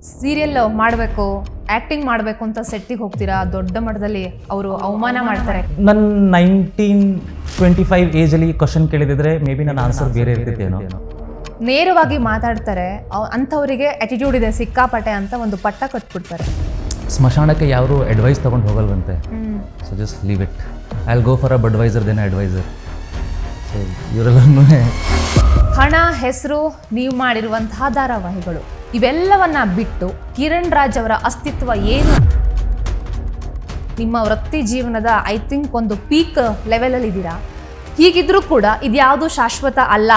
Serial ಮಾಡಬೇಕು, acting ಮಾಡಬೇಕು ಅಂತ ಸೆಟ್ಟಿಗೆ ಹೋಗ್ತೀರಾ, ದೊಡ್ಡ ಮಟ್ಟದಲ್ಲಿ ಅವರು ಅವಮಾನ ಮಾಡ್ತಾರೆ. ನನ್ನ 19-25 ಏಜಲ್ಲಿ ಕ್ವಶನ್ ಕೇಳಿದಿದ್ರೆ ಮೇ ಬಿ ನನ್ನ ಆನ್ಸರ್ ಬೇರೆ ಇರ್ತಿತ್ತೇನೋ. ನೇರವಾಗಿ ಮಾತಾಡ್ತಾರೆ, ಅಂಥವರಿಗೆ ಆಟಿಟ್ಯೂಡ್ ಇದೆ ಸಿಕ್ಕಾಪಟ್ಟೆ ಅಂತ ಒಂದು ಪಟ್ಟ ಕಟ್ಬಿಡ್ತಾರೆ. ಸ್ಮಶಾನಕ್ಕೆ ಯಾರು ಅಡ್ವೈಸ್ ತೊಗೊಂಡು ಹೋಗಲ್ವಂತೆ. So just leave it. I will go for a Budweiser then adviser. So ಇವರೆಲ್ಲನೂ ಹಣ, ಹೆಸರು, ನೀವು ಮಾಡಿರುವಂತಹ ಧಾರಾವಾಹಿಗಳು ಇವೆಲ್ಲವನ್ನ ಬಿಟ್ಟು ಕಿರಣ್ ರಾಜ್ ಅವರ ಅಸ್ತಿತ್ವ ಏನು? ನಿಮ್ಮ ವೃತ್ತಿ ಜೀವನದ ಐ ಥಿಂಕ್ ಒಂದು ಪೀಕ್ ಲೆವೆಲಲ್ಲಿ ಇದ್ದೀರಾ. ಹೀಗಿದ್ರೂ ಕೂಡ ಇದ್ಯಾವುದು ಶಾಶ್ವತ ಅಲ್ಲ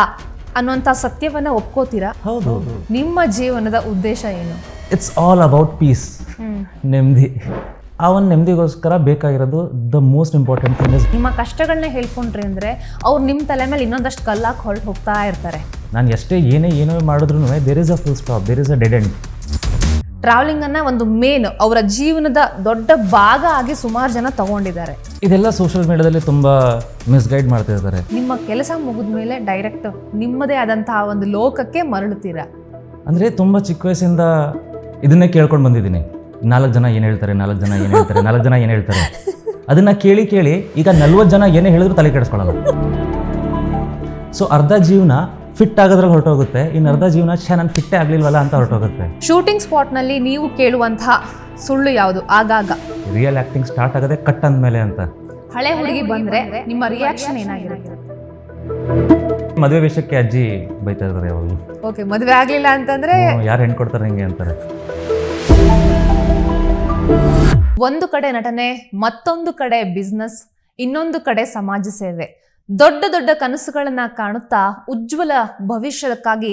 ಅನ್ನುವಂಥ ಸತ್ಯವನ್ನ ಒಪ್ಕೋತೀರಾ? ಹೌದು. ನಿಮ್ಮ ಜೀವನದ ಉದ್ದೇಶ ಏನು? ಇಟ್ಸ್ ಆಲ್ ಅಬೌಟ್ ಪೀಸ್, ನೆಮ್ಮದಿ. ಆ ಒಂದು ನೆಮ್ಮದಿಗೋಸ್ಕರ ಬೇಕಾಗಿರೋದು the most important thing is. ನಿಮ್ಮ ಕಷ್ಟಗಳನ್ನ ಹೇಳ್ಕೊಂಡ್ರಿ ಅಂದರೆ ಅವ್ರು ನಿಮ್ಮ ತಲೆ ಮೇಲೆ ಇನ್ನೊಂದಷ್ಟು ಕಲ್ಲಾಗಿ ಹೊರಟು ಹೋಗ್ತಾ ಇರ್ತಾರೆ. ನಾನು ಎಷ್ಟೇ ಏನೋ ಮಾಡಿದ್ರು there is a full stop, there is a dead end. ಟ್ರಾವೆಲಿಂಗನ್ನು ಒಂದು ಮೇನ್ ಅವರ ಜೀವನದ ದೊಡ್ಡ ಭಾಗ ಆಗಿ ಸುಮಾರು ಜನ ತಗೊಂಡಿದ್ದಾರೆ. ಇದೆಲ್ಲ ಸೋಷಿಯಲ್ ಮೀಡಿಯಾದಲ್ಲಿ ತುಂಬ ಮಿಸ್ಗೈಡ್ ಮಾಡ್ತಾ ಇದ್ದಾರೆ. ನಿಮ್ಮ ಕೆಲಸ ಮುಗಿದ ಮೇಲೆ ಡೈರೆಕ್ಟ್ ನಿಮ್ಮದೇ ಆದಂತಹ ಒಂದು ಲೋಕಕ್ಕೆ ಮರಳುತ್ತೀರಾ. ಅಂದರೆ ತುಂಬ ಚಿಕ್ಕ ವಯಸ್ಸಿಂದ ಇದನ್ನೇ ಕೇಳ್ಕೊಂಡು ಬಂದಿದ್ದೀನಿ. 4 ಜನ ಏನು ಹೇಳ್ತಾರೆ, 4 ಜನ ಏನು ಹೇಳ್ತಾರೆ, 4 ಜನ ಏನು ಹೇಳ್ತಾರೆ. ಅದನ್ನು ಕೇಳಿ ಈಗ 40 ಜನ ಏನೇ ಹೇಳಿದ್ರು ತಲೆ ಕೆಡಿಸ್ಕೊಳ್ಳೋದು. ಸೊ ಅರ್ಧ ಜೀವನ ಫಿಟ್ ಆಗೋದ್ರಲ್ಲಿ ಹೊರಟೋಗುತ್ತೆ, ಇನ್ನು ಅರ್ಧ ಜೀವನ ನಾನು ಫಿಟ್ಟೇ ಆಗಲಿಲ್ವಲ್ಲ ಅಂತ ಹೊರಟೋಗುತ್ತೆ. ಶೂಟಿಂಗ್ ಸ್ಪಾಟ್ನಲ್ಲಿ ನೀವು ಕೇಳುವಂತಹ ಸುಳ್ಳು ಯಾವುದು? ಆಗಾಗ ರಿಯಲ್ ಆ್ಯಕ್ಟಿಂಗ್ ಸ್ಟಾರ್ಟ್ ಆಗೋದೇ ಕಟ್ ಅಂದಮೇಲೆ ಅಂತ. ಹಳೆ ಹುಡುಗಿ ಬಂದರೆ ನಿಮ್ಮ ರಿಯಾಕ್ಷನ್ ಏನಾಗಿರುತ್ತೆ? ಮದುವೆ ವಿಷಯಕ್ಕೆ ಅಜ್ಜಿ ಬೈತಾ ಇದ್ದಾರೆ ಯಾವಾಗಲೂ. ಓಕೆ, ಮದುವೆ ಆಗಲಿಲ್ಲ ಅಂತಂದರೆ ಯಾರು ಹೆಣ್ಣು ಕೊಡ್ತಾರೆ ಹಿಂಗೆ ಅಂತಾರೆ. ಒಂದು ಕಡೆ ನಟನೆ, ಮತ್ತೊಂದು ಕಡೆ ಬಿಸ್ನೆಸ್, ಇನ್ನೊಂದು ಕಡೆ ಸಮಾಜ ಸೇವೆ. ದೊಡ್ಡ ದೊಡ್ಡ ಕನಸುಗಳನ್ನ ಕಾಣುತ್ತಾ ಉಜ್ವಲ ಭವಿಷ್ಯಕ್ಕಾಗಿ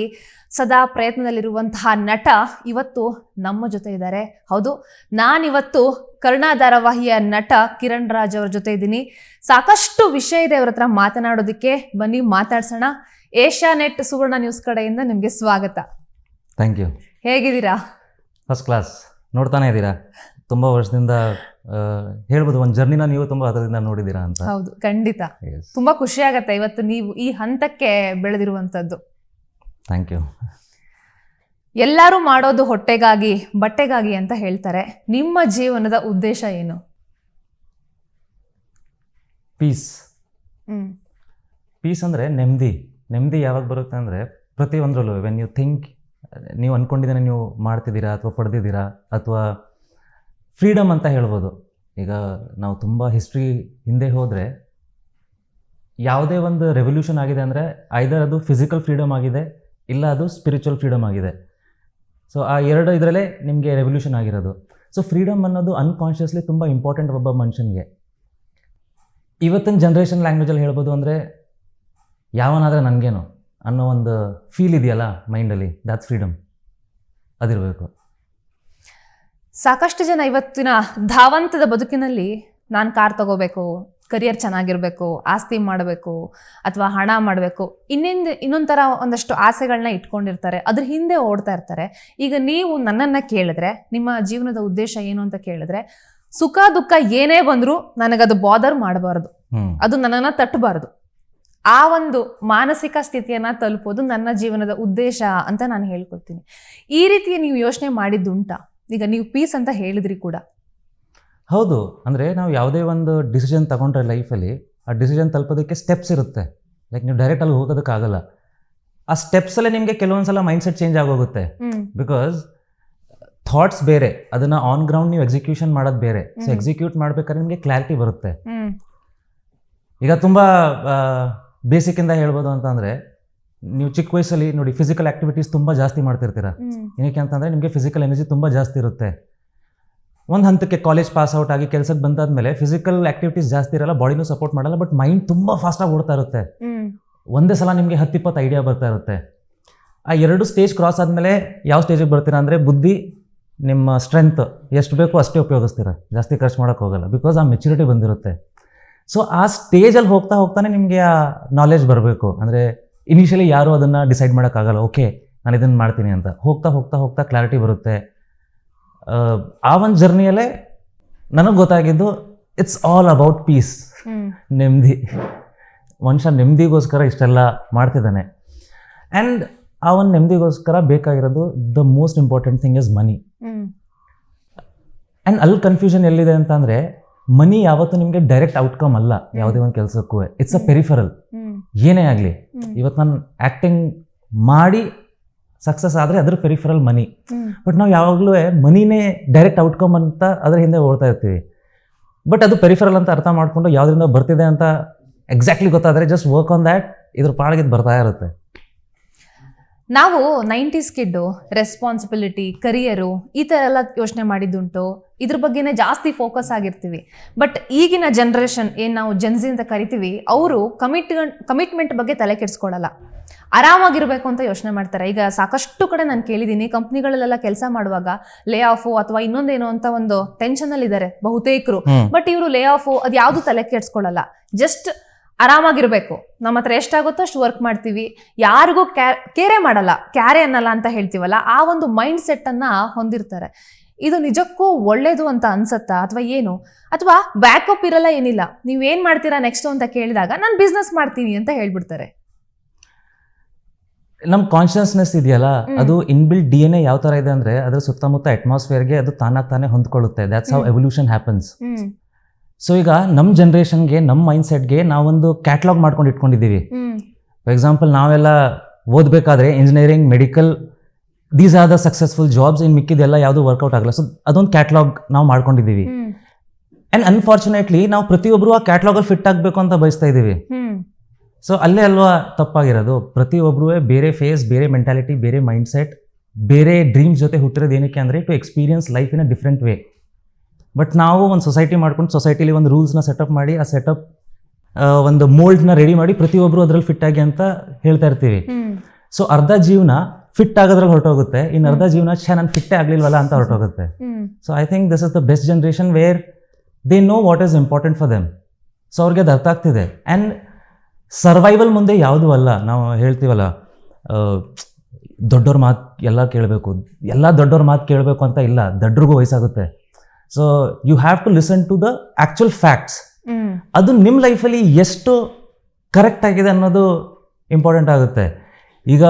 ಸದಾ ಪ್ರಯತ್ನದಲ್ಲಿರುವಂತಹ ನಟ ಇವತ್ತು ನಮ್ಮ ಜೊತೆ ಇದ್ದಾರೆ. ಹೌದು, ನಾನಿವತ್ತು ಕರ್ಣ ಧಾರಾವಾಹಿಯ ನಟ ಕಿರಣ್ ರಾಜ್ ಅವ್ರ ಜೊತೆ ಇದ್ದೀನಿ. ಸಾಕಷ್ಟು ವಿಷಯ ಇದೆ ಅವ್ರ ಹತ್ರ ಮಾತನಾಡೋದಕ್ಕೆ. ಬನ್ನಿ ಮಾತಾಡ್ಸೋಣ. ಏಷ್ಯಾನೆಟ್ ಸುವರ್ಣ ನ್ಯೂಸ್ ಕಡೆಯಿಂದ ನಿಮಗೆ ಸ್ವಾಗತ. Thank you. ಹೇಗಿದ್ದೀರಾ? First class. ನೋಡ್ತಾನೆ ಇದ್ದೀರಾ, ತುಂಬ ವರ್ಷದಿಂದ ಹೇಳ್ಬೋದು ಒಂದು ಜರ್ನಿನ ನೀವು ತುಂಬ ಹತ್ರದಿಂದ ನೋಡಿದ್ದೀರಾ ಅಂತ. ಹೌದು, ಖಂಡಿತ. ತುಂಬ ಖುಷಿ ಆಗತ್ತೆ ಇವತ್ತು ನೀವು ಈ ಹಂತಕ್ಕೆ ಬೆಳೆದಿರುವಂಥದ್ದು. Thank you. ಎಲ್ಲರೂ ಮಾಡೋದು ಹೊಟ್ಟೆಗಾಗಿ, ಬಟ್ಟೆಗಾಗಿ ಅಂತ ಹೇಳ್ತಾರೆ. ನಿಮ್ಮ ಜೀವನದ ಉದ್ದೇಶ ಏನು? ಪೀಸ್. ಪೀಸ್ ಅಂದರೆ ನೆಮ್ಮದಿ. ನೆಮ್ಮದಿ ಯಾವಾಗ ಬರುತ್ತೆ ಅಂದರೆ ಪ್ರತಿಯೊಂದರಲ್ಲೂ ವೆನ್ ಯು ಥಿಂಕ್, ನೀವು ಅಂದ್ಕೊಂಡಿದ್ದೇನೆ ನೀವು ಮಾಡ್ತಿದ್ದೀರಾ ಅಥವಾ ಪಡೆದಿದ್ದೀರಾ, ಅಥವಾ ಫ್ರೀಡಮ್ ಅಂತ ಹೇಳ್ಬೋದು. ಈಗ ನಾವು ತುಂಬ ಹಿಸ್ಟ್ರಿ ಹಿಂದೆ ಹೋದರೆ ಯಾವುದೇ ಒಂದು ರೆವಲ್ಯೂಷನ್ ಆಗಿದೆ ಅಂದರೆ ಐದರ್ ಅದು ಫಿಸಿಕಲ್ ಫ್ರೀಡಮ್ ಆಗಿದೆ, ಇಲ್ಲ ಅದು ಸ್ಪಿರಿಚುವಲ್ ಫ್ರೀಡಮ್ ಆಗಿದೆ. ಸೊ ಆ ಎರಡು ಇದರಲ್ಲೇ ನಿಮಗೆ ರೆವಲ್ಯೂಷನ್ ಆಗಿರೋದು. ಸೊ ಫ್ರೀಡಮ್ ಅನ್ನೋದು ಅನ್ಕಾನ್ಷಿಯಸ್ಲಿ ತುಂಬ ಇಂಪಾರ್ಟೆಂಟ್ ಒಬ್ಬ ಮನುಷ್ಯನಿಗೆ. ಇವತ್ತಿನ ಜನ್ರೇಷನ್ ಲ್ಯಾಂಗ್ವೇಜಲ್ಲಿ ಹೇಳ್ಬೋದು ಅಂದರೆ ಯಾವನಾದರೆ ನನಗೇನು ಅನ್ನೋ ಒಂದು ಫೀಲ್ ಇದೆಯಲ್ಲ ಮೈಂಡಲ್ಲಿ, ದ್ಯಾಟ್ಸ್ ಫ್ರೀಡಮ್. ಅದಿರಬೇಕು. ಸಾಕಷ್ಟು ಜನ ಇವತ್ತಿನ ಧಾವಂತದ ಬದುಕಿನಲ್ಲಿ ನಾನು ಕಾರ್ ತಗೋಬೇಕು, ಕರಿಯರ್ ಚೆನ್ನಾಗಿರಬೇಕು, ಆಸ್ತಿ ಮಾಡಬೇಕು, ಅಥವಾ ಹಣ ಮಾಡಬೇಕು, ಇನ್ನೊಂದು ಥರ ಒಂದಷ್ಟು ಆಸೆಗಳನ್ನ ಇಟ್ಕೊಂಡಿರ್ತಾರೆ, ಅದ್ರ ಹಿಂದೆ ಓಡ್ತಾ ಇರ್ತಾರೆ. ಈಗ ನೀವು ನನ್ನನ್ನು ಕೇಳಿದ್ರೆ ನಿಮ್ಮ ಜೀವನದ ಉದ್ದೇಶ ಏನು ಅಂತ ಕೇಳಿದ್ರೆ, ಸುಖ ದುಃಖ ಏನೇ ಬಂದರೂ ನನಗದು ಬಾದರ್ ಮಾಡಬಾರ್ದು, ಅದು ನನ್ನನ್ನು ತಟ್ಟಬಾರ್ದು. ಆ ಒಂದು ಮಾನಸಿಕ ಸ್ಥಿತಿಯನ್ನು ತಲುಪೋದು ನನ್ನ ಜೀವನದ ಉದ್ದೇಶ ಅಂತ ನಾನು ಹೇಳ್ಕೊಳ್ತೀನಿ. ಈ ರೀತಿ ನೀವು ಯೋಚನೆ ಮಾಡಿದ್ದುಂಟಾ? ಈಗ ನೀವು ಪೀಸ್ ಅಂತ ಹೇಳಿದ್ರಿ ಕೂಡ. ಹೌದು. ಅಂದರೆ ನಾವು ಯಾವುದೇ ಒಂದು ಡಿಸಿಷನ್ ತಗೊಂಡ್ರೆ ಲೈಫಲ್ಲಿ ಆ ಡಿಸಿಷನ್ ತಲುಪೋದಕ್ಕೆ ಸ್ಟೆಪ್ಸ್ ಇರುತ್ತೆ. ಲೈಕ್ ನೀವು ಡೈರೆಕ್ಟ್ ಅಲ್ಲಿ ಹೋಗೋದಕ್ಕಾಗಲ್ಲ. ಆ ಸ್ಟೆಪ್ಸಲ್ಲೇ ನಿಮಗೆ ಕೆಲವೊಂದ್ಸಲ ಮೈಂಡ್ಸೆಟ್ ಚೇಂಜ್ ಆಗೋಗುತ್ತೆ. ಬಿಕಾಸ್ ಥಾಟ್ಸ್ ಬೇರೆ, ಅದನ್ನು ಆನ್ ಗ್ರೌಂಡ್ ನೀವು ಎಕ್ಸಿಕ್ಯೂಷನ್ ಮಾಡೋದು ಬೇರೆ. ಸೊ ಎಕ್ಸಿಕ್ಯೂಟ್ ಮಾಡ್ಬೇಕಾದ್ರೆ ನಿಮಗೆ ಕ್ಲಾರಿಟಿ ಬರುತ್ತೆ. ಈಗ ತುಂಬ ಬೇಸಿಕ್ಕಿಂದ ಹೇಳ್ಬೋದು ಅಂತಂದರೆ, ನೀವು ಚಿಕ್ಕ ವಯಸ್ಸಲ್ಲಿ ನೋಡಿ ಫಿಸಿಕಲ್ ಆ್ಯಕ್ಟಿವಿಟೀಸ್ ತುಂಬ ಜಾಸ್ತಿ ಮಾಡ್ತಿರ್ತೀರ. ಏನಕ್ಕೆ ಅಂತಂದರೆ ನಿಮಗೆ ಫಿಸಿಕಲ್ ಎನರ್ಜಿ ತುಂಬ ಜಾಸ್ತಿ ಇರುತ್ತೆ. ಒಂದು ಹಂತಕ್ಕೆ ಕಾಲೇಜ್ ಪಾಸ್ ಔಟ್ ಆಗಿ ಕೆಲಸಕ್ಕೆ ಬಂದಾದ್ಮೇಲೆ ಫಿಸಿಕಲ್ ಆ್ಯಕ್ಟಿವಿಟೀಸ್ ಜಾಸ್ತಿ ಇರಲ್ಲ, ಬಾಡಿನೂ ಸಪೋರ್ಟ್ ಮಾಡಲ್ಲ, ಬಟ್ ಮೈಂಡ್ ತುಂಬ ಫಾಸ್ಟಾಗಿ ಓಡ್ತಾ ಇರುತ್ತೆ. ಒಂದೇ ಸಲ ನಿಮಗೆ 10-20 ಐಡಿಯಾ ಬರ್ತಾ ಇರುತ್ತೆ. ಆ 2 ಸ್ಟೇಜ್ ಕ್ರಾಸ್ ಆದಮೇಲೆ ಯಾವ ಸ್ಟೇಜಿಗೆ ಬರ್ತೀರಾ ಅಂದರೆ, ಬುದ್ಧಿ, ನಿಮ್ಮ ಸ್ಟ್ರೆಂತ್ ಎಷ್ಟು ಬೇಕೋ ಅಷ್ಟೇ ಉಪಯೋಗಿಸ್ತೀರ, ಜಾಸ್ತಿ ಖರ್ಚು ಮಾಡೋಕ್ಕೆ ಹೋಗಲ್ಲ. ಬಿಕಾಸ್ ಆ ಮೆಚುರಿಟಿ ಬಂದಿರುತ್ತೆ. ಸೊ ಆ ಸ್ಟೇಜಲ್ಲಿ ಹೋಗ್ತಾನೆ ನಿಮಗೆ ಆ ನಾಲೆಜ್ ಬರಬೇಕು. ಅಂದರೆ ಇನಿಷಿಯಲಿ ಯಾರೂ ಅದನ್ನು ಡಿಸೈಡ್ ಮಾಡೋಕ್ಕಾಗಲ್ಲ, ಓಕೆ ನಾನು ಇದನ್ನು ಮಾಡ್ತೀನಿ ಅಂತ. ಹೋಗ್ತಾ ಕ್ಲಾರಿಟಿ ಬರುತ್ತೆ. ಆ ಒಂದು ಜರ್ನಿಯಲ್ಲೇ ನನಗೆ ಗೊತ್ತಾಗಿದ್ದು ಇಟ್ಸ್ ಆಲ್ ಅಬೌಟ್ ಪೀಸ್, ನೆಮ್ಮದಿ. ಮನುಷ್ಯ ನೆಮ್ಮದಿಗೋಸ್ಕರ ಇಷ್ಟೆಲ್ಲ ಮಾಡ್ತಿದ್ದಾನೆ. ಆ್ಯಂಡ್ ಆ ಒಂದು ನೆಮ್ಮದಿಗೋಸ್ಕರ ಬೇಕಾಗಿರೋದು the most important thing is money. And ಅಲ್ಲಿ ಕನ್ಫ್ಯೂಷನ್ ಎಲ್ಲಿದೆ ಅಂತಂದರೆ, ಮನಿ ಯಾವತ್ತೂ ನಿಮಗೆ ಡೈರೆಕ್ಟ್ ಔಟ್ಕಮ್ ಅಲ್ಲ ಯಾವುದೇ ಒಂದು ಕೆಲಸಕ್ಕೂ. It's a peripheral. ಏನೇ ಆಗಲಿ, ಇವತ್ತು ನಾನು ಆ್ಯಕ್ಟಿಂಗ್ ಮಾಡಿ ಸಕ್ಸಸ್ ಆದರೆ ಅದ್ರ ಪೆರಿಫರಲ್ ಮನಿ. ಬಟ್ ನಾವು ಯಾವಾಗಲೂ ಮನಿನೇ ಡೈರೆಕ್ಟ್ ಔಟ್ಕಮ್ ಅಂತ ಅದ್ರ ಹಿಂದೆ ಓಡ್ತಾ ಇರ್ತೀವಿ. ಬಟ್ ಅದು ಪೆರಿಫರಲ್ ಅಂತ ಅರ್ಥ ಮಾಡಿಕೊಂಡು ಯಾವುದರಿಂದ ಬರ್ತಿದೆ ಅಂತ ಎಕ್ಸಾಕ್ಟ್ಲಿ ಗೊತ್ತಾದರೆ ಜಸ್ಟ್ ವರ್ಕ್ ಆನ್ ದ್ಯಾಟ್, ಇದ್ರ ಪಾಡಿಗೆ ಇದು ಬರ್ತಾ ಇರುತ್ತೆ. ನಾವು 90s ಕಿಡ್ಡು ರೆಸ್ಪಾನ್ಸಿಬಿಲಿಟಿ, ಕರಿಯರು ಈ ಥರ ಎಲ್ಲ ಯೋಚನೆ ಮಾಡಿದ್ದುಂಟು. ಇದ್ರ ಬಗ್ಗೆನೇ ಜಾಸ್ತಿ ಫೋಕಸ್ ಆಗಿರ್ತೀವಿ. ಬಟ್ ಈಗಿನ ಜನ್ರೇಷನ್ ಏನು ನಾವು ಜೆನ್ಸಿ ಅಂತ ಕರಿತೀವಿ, ಅವರು ಕಮಿಟ್ಮೆಂಟ್ ಬಗ್ಗೆ ತಲೆ ಕೆಡಿಸ್ಕೊಳ್ಳಲ್ಲ. ಆರಾಮಾಗಿರ್ಬೇಕು ಅಂತ ಯೋಚನೆ ಮಾಡ್ತಾರೆ. ಈಗ ಸಾಕಷ್ಟು ಕಡೆ ನಾನು ಕೇಳಿದ್ದೀನಿ, ಕಂಪ್ನಿಗಳಲ್ಲೆಲ್ಲ ಕೆಲಸ ಮಾಡುವಾಗ ಲೇ ಆಫು ಅಥವಾ ಇನ್ನೊಂದೇನೋ ಅಂತ ಒಂದು ಟೆನ್ಷನಲ್ಲಿದ್ದಾರೆ ಬಹುತೇಕರು. ಬಟ್ ಇವರು ಲೇ ಆಫು ಅದು ಯಾವುದು ತಲೆ ಕೆಡಿಸ್ಕೊಳ್ಳಲ್ಲ. ಜಸ್ಟ್ ಆರಾಮಾಗಿರ್ಬೇಕು, ನಮ್ಮ ಹತ್ರ ಎಷ್ಟಾಗುತ್ತೋ ಅಷ್ಟು ವರ್ಕ್ ಮಾಡ್ತೀವಿ, ಯಾರಿಗೂ ಕೇರೆ ಮಾಡಲ್ಲ, ಕ್ಯಾರೆ ಅನ್ನಲ್ಲ ಅಂತ ಹೇಳ್ತೀವಲ್ಲ, ಆ ಒಂದು ಮೈಂಡ್ ಸೆಟ್ಟನ್ನು ಹೊಂದಿರ್ತಾರೆ. ಇದು ನಿಜಕ್ಕೂ ಒಳ್ಳೇದು ಅಂತ ಅನ್ಸತ್ತಾ ಅಥವಾ ಏನು? ಅಥವಾ ಬ್ಯಾಕಪ್ ಇರಲ್ಲ, ಏನಿಲ್ಲ, ನೀವೇನು ಮಾಡ್ತೀರಾ ನೆಕ್ಸ್ಟ್ ಅಂತ ಕೇಳಿದಾಗ ನಾನು ಬಿಸ್ನೆಸ್ ಮಾಡ್ತೀನಿ ಅಂತ ಹೇಳ್ಬಿಡ್ತಾರೆ. ನಮ್ಮ ಕಾನ್ಷಿಯಸ್ನೆಸ್ ಇದೆಯಲ್ಲ, ಅದು ಇನ್ಬಿಲ್ಟ್ DNA ಯಾವ ಥರ ಇದೆ ಅಂದರೆ, ಅದ್ರ ಸುತ್ತಮುತ್ತ ಅಟ್ಮಾಸ್ಫಿಯರ್ಗೆ ಅದು ತಾನೇ ಹೊಂದ್ಕೊಳ್ಳುತ್ತೆ. That's how evolution happens. So ಈಗ ನಮ್ಮ ಜನ್ರೇಷನ್ಗೆ, ನಮ್ಮ ಮೈಂಡ್ ಸೆಟ್ಗೆ ನಾವೊಂದು ಕ್ಯಾಟ್ಲಾಗ್ ಮಾಡ್ಕೊಂಡು ಇಟ್ಕೊಂಡಿದ್ದೀವಿ. ಫಾರ್ ಎಕ್ಸಾಂಪಲ್, ನಾವೆಲ್ಲ ಓದಬೇಕಾದ್ರೆ engineering, medical, these are the successful jobs. ಇನ್ನು ಮಿಕ್ಕಿದೆಲ್ಲ ಯಾವುದು ವರ್ಕೌಟ್ ಆಗಲ್ಲ. ಸೊ ಅದೊಂದು ಕ್ಯಾಟ್ಲಾಗ್ ನಾವು ಮಾಡ್ಕೊಂಡಿದ್ದೀವಿ. ಆ್ಯಂಡ್ ಅನ್ಫಾರ್ಚುನೇಟ್ಲಿ ನಾವು ಪ್ರತಿಯೊಬ್ಬರು ಆ ಕ್ಯಾಟ್ಲಾಗಲ್ಲಿ ಫಿಟ್ ಆಗಬೇಕು ಅಂತ ಬಯಸ್ತಾ ಇದ್ದೀವಿ. ಸೊ ಅಲ್ಲೇ ಅಲ್ವಾ ತಪ್ಪಾಗಿರೋದು. ಪ್ರತಿಯೊಬ್ಬರೂ ಬೇರೆ ಫೇಸ್, ಬೇರೆ ಮೆಂಟಾಲಿಟಿ, ಬೇರೆ ಮೈಂಡ್ ಸೆಟ್, ಬೇರೆ ಡ್ರೀಮ್ಸ್ ಜೊತೆ ಹುಟ್ಟಿರೋದು ಏನಕ್ಕೆ ಅಂದರೆ to experience life in a different way. But ನಾವು ಒಂದು ಸೊಸೈಟಿ ಮಾಡ್ಕೊಂಡು ಸೊಸೈಟಿಲಿ ಒಂದು ರೂಲ್ಸ್ನ ಸೆಟಪ್ ಮಾಡಿ, ಆ ಸೆಟಪ್ ಒಂದು ಮೋಲ್ಡ್ನ ರೆಡಿ ಮಾಡಿ ಪ್ರತಿಯೊಬ್ಬರು ಅದರಲ್ಲಿ ಫಿಟ್ ಆಗಿ ಅಂತ ಹೇಳ್ತಾ ಇರ್ತೀವಿ. ಸೊ ಅರ್ಧ ಜೀವನ ಫಿಟ್ ಆಗೋದ್ರಲ್ಲಿ ಹೊರಟೋಗುತ್ತೆ, ಇನ್ನು ಅರ್ಧ ಜೀವನ ನಾನು ಫಿಟ್ಟೇ ಆಗಲಿಲ್ವಲ್ಲ ಅಂತ ಹೊರಟೋಗುತ್ತೆ. So I think this is the best generation where they know what is important for them. So ಅವ್ರಿಗೆ ಅದು ಅರ್ಥ ಆಗ್ತಿದೆ. ಆ್ಯಂಡ್ ಸರ್ವೈವಲ್ ಮುಂದೆ ಯಾವುದೂ ಅಲ್ಲ. ನಾವು ಹೇಳ್ತೀವಲ್ಲ, ದೊಡ್ಡವ್ರ ಮಾತು ಎಲ್ಲ ಕೇಳಬೇಕು, ಎಲ್ಲ ದೊಡ್ಡವ್ರ ಮಾತು ಕೇಳಬೇಕು ಅಂತ ಇಲ್ಲ, ದೊಡ್ಡರಿಗೂ ವಯಸ್ಸಾಗುತ್ತೆ. So you have to listen to the actual facts. ಅದು ನಿಮ್ಮ ಲೈಫಲ್ಲಿ ಎಷ್ಟು ಕರೆಕ್ಟ್ ಆಗಿದೆ ಅನ್ನೋದು ಇಂಪಾರ್ಟೆಂಟ್ ಆಗುತ್ತೆ. ಈಗ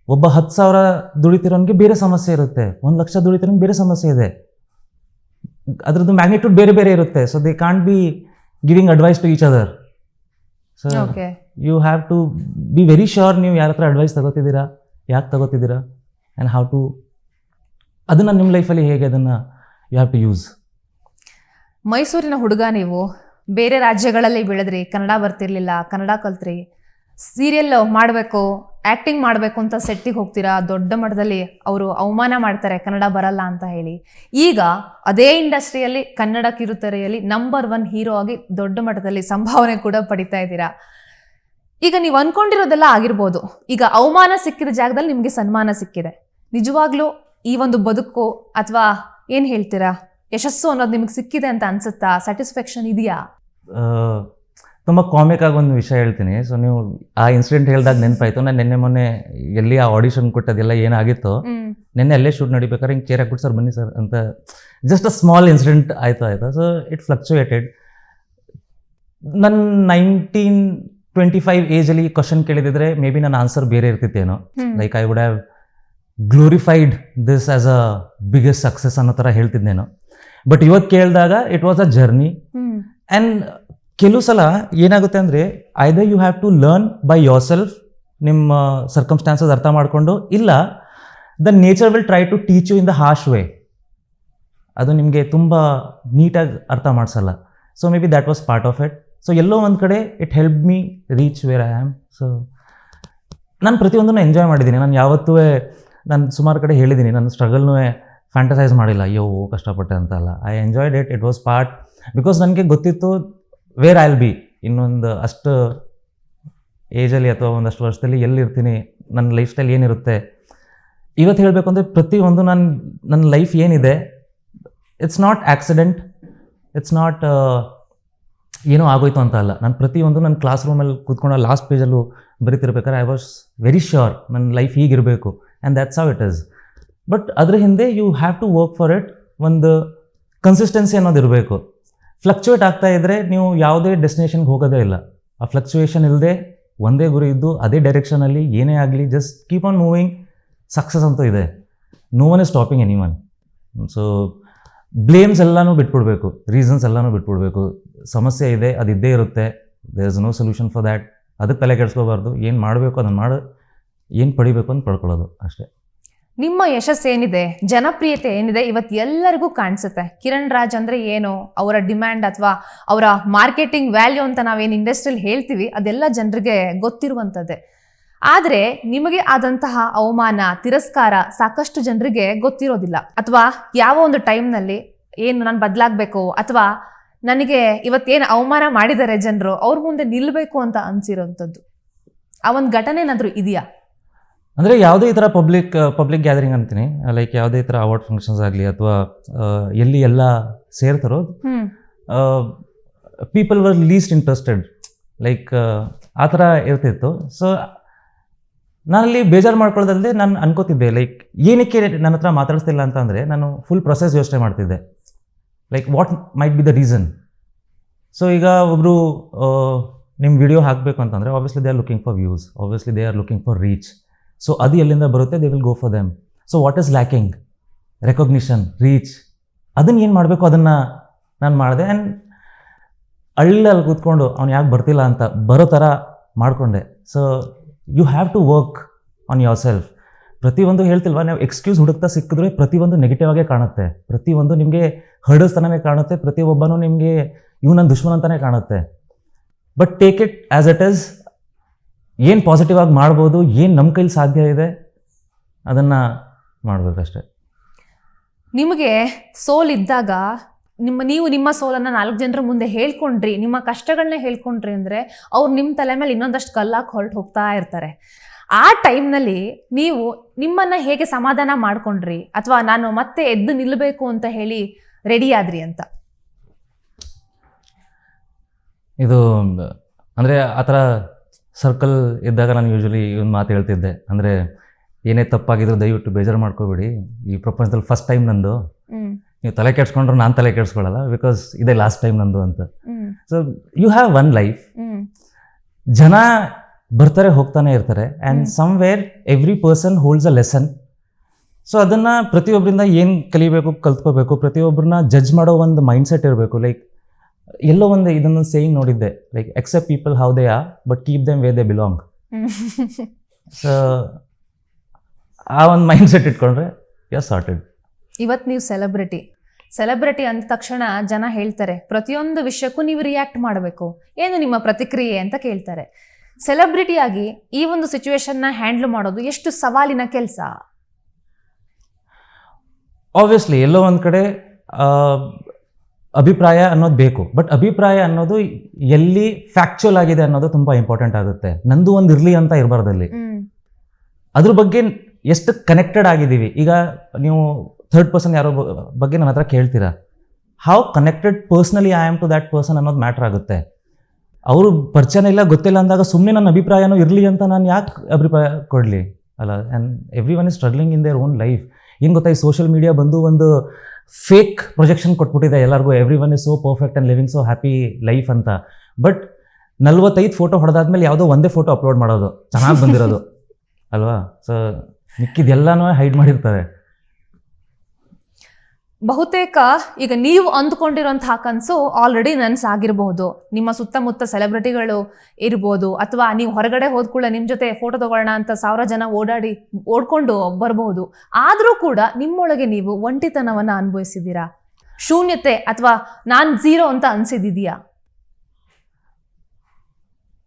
ಒಬ್ಬ 10,000 ದುಡಿತಿರೋನಿಗೆ ಬೇರೆ ಸಮಸ್ಯೆ ಇರುತ್ತೆ, 1,00,000 ದುಡಿತಿರೋನಿಗೆ ಬೇರೆ ಸಮಸ್ಯೆ ಇದೆ. ಅದರದ್ದು ಮ್ಯಾಗ್ನಿಟ್ಯೂಡ್ ಬೇರೆ ಬೇರೆ ಇರುತ್ತೆ. So they can't be giving advice to each other. So you have to be very sure ನೀವು ಯಾರ ಹತ್ರ ಅಡ್ವೈಸ್ ತಗೋತಿದ್ದೀರಾ, ಯಾಕೆ ತಗೋತಿದ್ದೀರಾ, ಆ್ಯಂಡ್ ಹೌ ಟು ಅದನ್ನು ನಿಮ್ಮ ಲೈಫಲ್ಲಿ ಹೇಗೆ ಅದನ್ನು ಯು ಹ್ಯಾವ್ ಟು ಯೂಸ್. ಮೈಸೂರಿನ ಹುಡುಗ ನೀವು, ಬೇರೆ ರಾಜ್ಯಗಳಲ್ಲಿ ಬೆಳೆದ್ರಿ, ಕನ್ನಡ ಬರ್ತಿರ್ಲಿಲ್ಲ, ಕನ್ನಡ ಕಲ್ತ್ರಿ, ಸೀರಿಯಲ್ ಮಾಡಬೇಕು, ಆ್ಯಕ್ಟಿಂಗ್ ಮಾಡಬೇಕು ಅಂತ ಸೆಟ್ಟಿಗೆ ಹೋಗ್ತೀರಾ. ದೊಡ್ಡ ಮಟ್ಟದಲ್ಲಿ ಅವರು ಅವಮಾನ ಮಾಡ್ತಾರೆ ಕನ್ನಡ ಬರಲ್ಲ ಅಂತ ಹೇಳಿ. ಈಗ ಅದೇ ಇಂಡಸ್ಟ್ರಿಯಲ್ಲಿ, ಕನ್ನಡ ಕಿರುತೆರೆಯಲ್ಲಿ ನಂಬರ್ 1 ಹೀರೋ ಆಗಿ ದೊಡ್ಡ ಮಟ್ಟದಲ್ಲಿ ಸಂಭಾವನೆ ಕೂಡ ಪಡಿತಾ ಇದ್ದೀರಾ. ಈಗ ನೀವು ಅಂದ್ಕೊಂಡಿರೋದೆಲ್ಲ ಆಗಿರ್ಬೋದು, ಈಗ ಅವಮಾನ ಸಿಕ್ಕಿದ ಜಾಗದಲ್ಲಿ ನಿಮಗೆ ಸನ್ಮಾನ ಸಿಕ್ಕಿದೆ. ನಿಜವಾಗ್ಲೂ ಈ ಒಂದು ಬದುಕು ಅಥವಾ ಏನು ಹೇಳ್ತೀರಾ, ಯಶಸ್ಸು ಅನ್ನೋದು ನಿಮಗೆ ಸಿಕ್ಕಿದೆ ಅಂತ ಅನ್ಸುತ್ತಾ? ಸ್ಯಾಟಿಸ್ಫ್ಯಾಕ್ಷನ್ ಇದೆಯಾ? ತುಂಬ ಕಾಮಿಕ್ ಆಗಿ ಒಂದು ವಿಷಯ ಹೇಳ್ತೀನಿ. ಸೊ ನೀವು ಆ ಇನ್ಸಿಡೆಂಟ್ ಹೇಳಿದಾಗ ನೆನಪಾಯ್ತು. ನಾನು ನಿನ್ನೆ ಮೊನ್ನೆ ಎಲ್ಲಿ ಆ ಆಡಿಷನ್ ಕೊಟ್ಟದೆಲ್ಲ ಏನಾಗಿತ್ತು, ನಿನ್ನೆ ಅಲ್ಲೇ ಶೂಟ್ ನಡಿಬೇಕಾದ್ರೆ ಹಿಂಗೆ ಚೇರ್ ಹಾಕ್ಬಿಟ್ಟು ಸರ್ ಬನ್ನಿ ಸರ್ ಅಂತ ಜಸ್ಟ್ ಅ ಸ್ಮಾಲ್ ಇನ್ಸಿಡೆಂಟ್ ಆಯ್ತು. So it fluctuated. ನನ್ನ 19-25 ಏಜಲ್ಲಿ ಕ್ವಶನ್ ಕೇಳಿದಿದ್ರೆ ಮೇ ಬಿ ನನ್ನ ಆನ್ಸರ್ ಬೇರೆ ಇರ್ತಿತ್ತೇನೋ. Like I would have glorified this as a biggest success ಅನ್ನೋ ಥರ ಹೇಳ್ತಿದ್ದೇನೋ. ಬಟ್ ಇವತ್ತು ಕೇಳಿದಾಗ it was a journey. And ಕೆಲವು ಸಲ ಏನಾಗುತ್ತೆ ಅಂದರೆ, either you have to learn by yourself, ನಿಮ್ಮ ಸರ್ಕಮ್ಸ್ಟಾನ್ಸಸ್ ಅರ್ಥ ಮಾಡಿಕೊಂಡು, ಇಲ್ಲ the nature will try to teach you in the harsh way. ಅದು ನಿಮಗೆ ತುಂಬ ನೀಟಾಗಿ ಅರ್ಥ ಮಾಡಿಸಲ್ಲ. So maybe that was part of it. So ಎಲ್ಲೋ ಒಂದು ಕಡೆ it help me reach where I am. So ನಾನು ಪ್ರತಿಯೊಂದನ್ನು ಎಂಜಾಯ್ ಮಾಡಿದ್ದೀನಿ. ನಾನು ಯಾವತ್ತೂ, ನಾನು ಸುಮಾರು ಕಡೆ ಹೇಳಿದ್ದೀನಿ, ನನ್ನ ಸ್ಟ್ರಗಲ್ನೂ ಫ್ಯಾಂಟಸೈಸ್ ಮಾಡಿಲ್ಲ, ಅಯ್ಯೋ ಕಷ್ಟಪಟ್ಟೆ ಅಂತ ಅಲ್ಲ. I enjoyed it. It was part, because ನನಗೆ ಗೊತ್ತಿತ್ತು ವೇರ್ ಐ ವಿಲ್ ಬಿ ಇನ್ನೊಂದು ಅಷ್ಟು ಏಜಲ್ಲಿ ಅಥವಾ ಒಂದಷ್ಟು ವರ್ಷದಲ್ಲಿ ಎಲ್ಲಿರ್ತೀನಿ, ನನ್ನ ಲೈಫ್ ಸ್ಟೈಲ್ ಏನಿರುತ್ತೆ. ಇವತ್ತು ಹೇಳಬೇಕು ಅಂದರೆ ಪ್ರತಿಯೊಂದು ನನ್ನ ಲೈಫ್ ಏನಿದೆ, it's not accident, it's not ಏನೋ ಆಗೋಯ್ತು ಅಂತ ಅಲ್ಲ. ನಾನು ಪ್ರತಿಯೊಂದು ನನ್ನ ಕ್ಲಾಸ್ ರೂಮಲ್ಲಿ ಕೂತ್ಕೊಂಡು ಲಾಸ್ಟ್ ಪೇಜಲ್ಲೂ ಬರೀತಿರ್ಬೇಕಾದ್ರೆ ಐ ವಾಸ್ ವೆರಿ ಶ್ಯೂರ್ ನನ್ನ ಲೈಫ್ ಹೀಗಿರಬೇಕು, and that's how it is. But ಅದ್ರ ಹಿಂದೆ you have to work for it. ಒಂದು ಕನ್ಸಿಸ್ಟೆನ್ಸಿ ಅನ್ನೋದು ಇರಬೇಕು. ಫ್ಲಕ್ಚುಯೇಟ್ ಆಗ್ತಾ ಇದ್ದರೆ ನೀವು ಯಾವುದೇ ಡೆಸ್ಟಿನೇಷನ್ಗೆ ಹೋಗೋದೇ ಇಲ್ಲ. ಆ ಫ್ಲಕ್ಚುಯೇಷನ್ ಇಲ್ಲದೆ ಒಂದೇ ಗುರಿ ಇದ್ದು ಅದೇ ಡೈರೆಕ್ಷನಲ್ಲಿ ಏನೇ ಆಗಲಿ just keep on moving, success ಅಂತೂ ಇದೆ. No one is stopping anyone. So blames ಎಲ್ಲನೂ ಬಿಟ್ಬಿಡ್ಬೇಕು, ರೀಸನ್ಸ್ ಎಲ್ಲನೂ ಬಿಟ್ಬಿಡ್ಬೇಕು. ಸಮಸ್ಯೆ ಇದೆ, ಅದು ಇದ್ದೇ ಇರುತ್ತೆ, there is no solution for that. ಅದಕ್ಕೆ ತಲೆ ಕೆಡಿಸ್ಕೋಬಾರ್ದು. ಏನು ಮಾಡಬೇಕು ಅದನ್ನು ಮಾಡಿ, ಏನು ಪಡಿಬೇಕು ಅಂತ ಪಡ್ಕೊಳ್ಳೋದು ಅಷ್ಟೇ. ನಿಮ್ಮ ಯಶಸ್ಸು ಏನಿದೆ, ಜನಪ್ರಿಯತೆ ಏನಿದೆ, ಇವತ್ತು ಎಲ್ಲರಿಗೂ ಕಾಣಿಸುತ್ತೆ. ಕಿರಣ್ ರಾಜ್ ಅಂದರೆ ಏನು, ಅವರ ಡಿಮ್ಯಾಂಡ್ ಅಥವಾ ಅವರ ಮಾರ್ಕೆಟಿಂಗ್ ವ್ಯಾಲ್ಯೂ ಅಂತ ನಾವೇನು ಇಂಡಸ್ಟ್ರಿಯಲ್ಲಿ ಹೇಳ್ತೀವಿ, ಅದೆಲ್ಲ ಜನರಿಗೆ ಗೊತ್ತಿರುವಂಥದ್ದೇ. ಆದರೆ ನಿಮಗೆ ಆದಂತಹ ಅವಮಾನ, ತಿರಸ್ಕಾರ ಸಾಕಷ್ಟು ಜನರಿಗೆ ಗೊತ್ತಿರೋದಿಲ್ಲ. ಅಥವಾ ಯಾವ ಒಂದು ಟೈಮ್ನಲ್ಲಿ ಏನು ನಾನು ಬದಲಾಗಬೇಕು, ಅಥವಾ ನನಗೆ ಇವತ್ತೇನು ಅವಮಾನ ಮಾಡಿದ್ದಾರೆ ಜನರು, ಅವ್ರ ಮುಂದೆ ನಿಲ್ಲಬೇಕು ಅಂತ ಅನಿಸಿರೋಂಥದ್ದು ಆ ಒಂದು ಘಟನೆ ಏನಾದರೂ ಇದೆಯಾ? ಅಂದರೆ ಯಾವುದೇ ಈ ಥರ ಪಬ್ಲಿಕ್ ಗ್ಯಾದರಿಂಗ್ ಅಂತೀನಿ, ಲೈಕ್ ಯಾವುದೇ ಥರ ಅವಾರ್ಡ್ ಫಂಕ್ಷನ್ಸ್ ಆಗಲಿ ಅಥವಾ ಎಲ್ಲಿ ಎಲ್ಲ ಸೇರ್ತಾರೋ, people were least interested, like ಆ ಥರ ಇರ್ತಿತ್ತು. ಸೊ ನಾನಲ್ಲಿ ಬೇಜಾರು ಮಾಡ್ಕೊಳ್ಳೋದಲ್ಲದೆ ನಾನು ಅನ್ಕೋತಿದ್ದೆ, ಲೈಕ್ ಏನಕ್ಕೆ ನನ್ನ ಹತ್ರ ಮಾತಾಡಿಸ್ತಿಲ್ಲ ಅಂತ ಅಂದರೆ ನಾನು ಫುಲ್ ಪ್ರೊಸೆಸ್ ಯೋಚನೆ ಮಾಡ್ತಿದ್ದೆ, like what might be the reason. So ಈಗ ಒಬ್ಬರು ನಿಮ್ಮ ವಿಡಿಯೋ ಹಾಕಬೇಕು ಅಂತಂದರೆ obviously they are looking for views, obviously they are looking for reach. So ಅದು ಎಲ್ಲಿಂದ ಬರುತ್ತೆ, they will go for them. So what is lacking? Recognition, reach. ಅದನ್ನು ಏನು ಮಾಡಬೇಕು ಅದನ್ನು ನಾನು ಮಾಡಿದೆ. ಆ್ಯಂಡ್ ಅಲ್ಲಿ ಕೂತ್ಕೊಂಡು ಅವ್ನು ಯಾಕೆ ಬರ್ತಿಲ್ಲ ಅಂತ ಬರೋ ಥರ ಮಾಡಿಕೊಂಡೆ. So you have to work on yourself. ಪ್ರತಿಯೊಂದು ಹೇಳ್ತಿಲ್ವಾ, ನಾವು ಎಕ್ಸ್ಕ್ಯೂಸ್ ಹುಡುಕ್ತಾ ಸಿಕ್ಕಿದ್ರೆ ಪ್ರತಿಯೊಂದು ನೆಗೆಟಿವ್ ಆಗೇ ಕಾಣುತ್ತೆ, ಪ್ರತಿಯೊಂದು ನಿಮಗೆ ಹರ್ಡಸ್ತನೇ ಕಾಣುತ್ತೆ, ಪ್ರತಿಯೊಬ್ಬನೂ ನಿಮಗೆ ಇವು ನನ್ನ ದುಶ್ಮನ್ ಅಂತಲೇ ಕಾಣುತ್ತೆ. But take it as it is. ಏನು ಪಾಸಿಟಿವ್ ಆಗಿ ಮಾಡ್ಬೋದು, ಏನು ನಮ್ಮ ಕೈಲಿ ಸಾಧ್ಯ ಇದೆ ಅದನ್ನು ಮಾಡಬೇಕಷ್ಟೆ. ನಿಮಗೆ ಸೋಲಿದ್ದಾಗ ನೀವು ನಿಮ್ಮ ಸೋಲನ್ನು 4 ಜನರ ಮುಂದೆ ಹೇಳ್ಕೊಂಡ್ರಿ, ನಿಮ್ಮ ಕಷ್ಟಗಳನ್ನ ಹೇಳ್ಕೊಂಡ್ರಿ ಅಂದರೆ ಅವ್ರು ನಿಮ್ಮ ತಲೆ ಮೇಲೆ ಇನ್ನೊಂದಷ್ಟು ಕಲ್ಲಾಗಿ ಹೊರಟು ಹೋಗ್ತಾ ಇರ್ತಾರೆ. ಆ ಟೈಮ್ನಲ್ಲಿ ನೀವು ನಿಮ್ಮನ್ನು ಹೇಗೆ ಸಮಾಧಾನ ಮಾಡ್ಕೊಂಡ್ರಿ, ಅಥವಾ ನಾನು ಮತ್ತೆ ಎದ್ದು ನಿಲ್ಲಬೇಕು ಅಂತ ಹೇಳಿ ರೆಡಿ ಆದ್ರಿ ಅಂತ? ಇದು ಅಂದರೆ ಆ ಥರ ಸರ್ಕಲ್ ಇದ್ದಾಗ ನಾನು ಯೂಶ್ವಲಿ ಒಂದು ಮಾತು ಹೇಳ್ತಿದ್ದೆ, ಅಂದರೆ ಏನೇ ತಪ್ಪಾಗಿದ್ರು ದಯವಿಟ್ಟು ಬೇಜಾರು ಮಾಡ್ಕೋಬೇಡಿ, ಈ ಪ್ರಪಂಚದಲ್ಲಿ ಫಸ್ಟ್ ಟೈಮ್ ನಂದು, ನೀವು ತಲೆ ಕೆಡ್ಸ್ಕೊಂಡ್ರು ನಾನು ತಲೆ ಕೆಡ್ಸ್ಕೊಳ್ಳಲ್ಲ, ಬಿಕಾಸ್ ಇದೇ ಲಾಸ್ಟ್ ಟೈಮ್ ನಂದು ಅಂತ. So you have one life. ಜನ ಬರ್ತಾರೆ ಹೋಗ್ತಾನೆ ಇರ್ತಾರೆ, and somewhere every person holds a lesson. So ಅದನ್ನು ಪ್ರತಿಯೊಬ್ಬರಿಂದ ಏನು ಕಲಿಬೇಕು, ಕಲ್ತ್ಕೋಬೇಕು, ಪ್ರತಿಯೊಬ್ಬರನ್ನ ಜಡ್ಜ್ ಮಾಡೋ ಒಂದು ಮೈಂಡ್ಸೆಟ್ ಇರಬೇಕು. ಲೈಕ್ ಎಲ್ಲೋ ಒಂದು ಇದನ್ನು ಸೇಯಿಂಗ್ ನೋಡಿದ್ದೆ, like accept people how they are but keep them way they belong. So ಆ ಒಂದು ಮೈಂಡ್ಸೆಟ್ ಇಟ್ಕೊಂಡ್ರೆ ಯು ಆರ್ ಸಾರ್ಟೆಡ್. ಇವತ್ತು ನೀವು ಸೆಲೆಬ್ರಿಟಿ ಅಂದ ತಕ್ಷಣ ಜನ ಹೇಳ್ತಾರೆ ಪ್ರತಿಯೊಂದು ವಿಷಯಕ್ಕೂ ನೀವು ರಿಯಾಕ್ಟ್ ಮಾಡಬೇಕು, ಏನು ನಿಮ್ಮ ಪ್ರತಿಕ್ರಿಯೆ ಅಂತ ಕೇಳ್ತಾರೆ. ಸೆಲೆಬ್ರಿಟಿಯಾಗಿ ಈ ಒಂದು ಸಿಚುವೇಶನ್ನ ಹ್ಯಾಂಡ್ಲ್ ಮಾಡೋದು ಎಷ್ಟು ಸವಾಲಿನ ಕೆಲಸ? ಆಬ್ವಿಯಸ್ಲಿ ಎಲ್ಲೋ ಒಂದು ಕಡೆ ಅಭಿಪ್ರಾಯ ಅನ್ನೋದು ಬೇಕು, ಬಟ್ ಅಭಿಪ್ರಾಯ ಅನ್ನೋದು ಎಲ್ಲಿ ಫ್ಯಾಕ್ಚುಯಲ್ ಆಗಿದೆ ಅನ್ನೋದು ತುಂಬ ಇಂಪಾರ್ಟೆಂಟ್ ಆಗುತ್ತೆ. ನಂದು ಒಂದು ಇರಲಿ ಅಂತ ಇರಬಾರ್ದಲ್ಲಿ, ಅದ್ರ ಬಗ್ಗೆ ಎಷ್ಟು ಕನೆಕ್ಟೆಡ್ ಆಗಿದ್ದೀವಿ. ಈಗ ನೀವು ಥರ್ಡ್ ಪರ್ಸನ್ ಯಾರೋ ಬಗ್ಗೆ ನನ್ನ ಹತ್ರ ಕೇಳ್ತೀರಾ, how connected personally I am to that person ಅನ್ನೋದು ಮ್ಯಾಟ್ರ್ ಆಗುತ್ತೆ. ಅವರು ಪರಿಚಯ ಇಲ್ಲ, ಗೊತ್ತಿಲ್ಲ ಅಂದಾಗ ಸುಮ್ಮನೆ ನನ್ನ ಅಭಿಪ್ರಾಯನೂ ಇರಲಿ ಅಂತ ನಾನು ಯಾಕೆ ಅಭಿಪ್ರಾಯ ಕೊಡಲಿ ಅಲ್ಲ. And every one is struggling in their own life. ಏನು ಗೊತ್ತಾ, ಈ ಸೋಷಿಯಲ್ ಮೀಡಿಯಾ ಬಂದು ಒಂದು ಫೇಕ್ ಪ್ರೊಜೆಕ್ಷನ್ ಕೊಟ್ಬಿಟ್ಟಿದೆ ಎಲ್ಲರಿಗೂ. Every one is so perfect and living so happy life ಅಂತ. ಬಟ್ 45 ಫೋಟೋ ಹೊಡೆದಾದ್ಮೇಲೆ ಯಾವುದೋ ಒಂದೇ ಫೋಟೋ ಅಪ್ಲೋಡ್ ಮಾಡೋದು ಚೆನ್ನಾಗಿ ಬಂದಿರೋದು ಅಲ್ವಾ. ಸೊ ಮಿಕ್ಕಿದೆಲ್ಲನೂ ಹೈಡ್ ಮಾಡಿರ್ತಾರೆ. ಬಹುತೇಕ ಈಗ ನೀವು ಅಂದ್ಕೊಂಡಿರೋಂತಹ ಕನಸು ಆಲ್ರೆಡಿ ನನಸಾಗಿರ್ಬಹುದು. ನಿಮ್ಮ ಸುತ್ತಮುತ್ತ ಸೆಲೆಬ್ರಿಟಿಗಳು ಇರ್ಬೋದು, ಅಥವಾ ನೀವು ಹೊರಗಡೆ ಹೋದ್ಕೂಡ ನಿಮ್ಮ ಜೊತೆ ಫೋಟೋ ತಗೊಳ್ಳೋಣ ಅಂತ 1000 ಜನ ಓಡ್ಕೊಂಡು ಬರಬಹುದು. ಆದರೂ ಕೂಡ ನಿಮ್ಮೊಳಗೆ ನೀವು ಒಂಟಿತನವನ್ನು ಅನುಭವಿಸಿದ್ದೀರಾ? ಶೂನ್ಯತೆ ಅಥವಾ ನಾನು ಝೀರೋ ಅಂತ ಅನ್ಸಿದ್ದಿದೆಯಾ?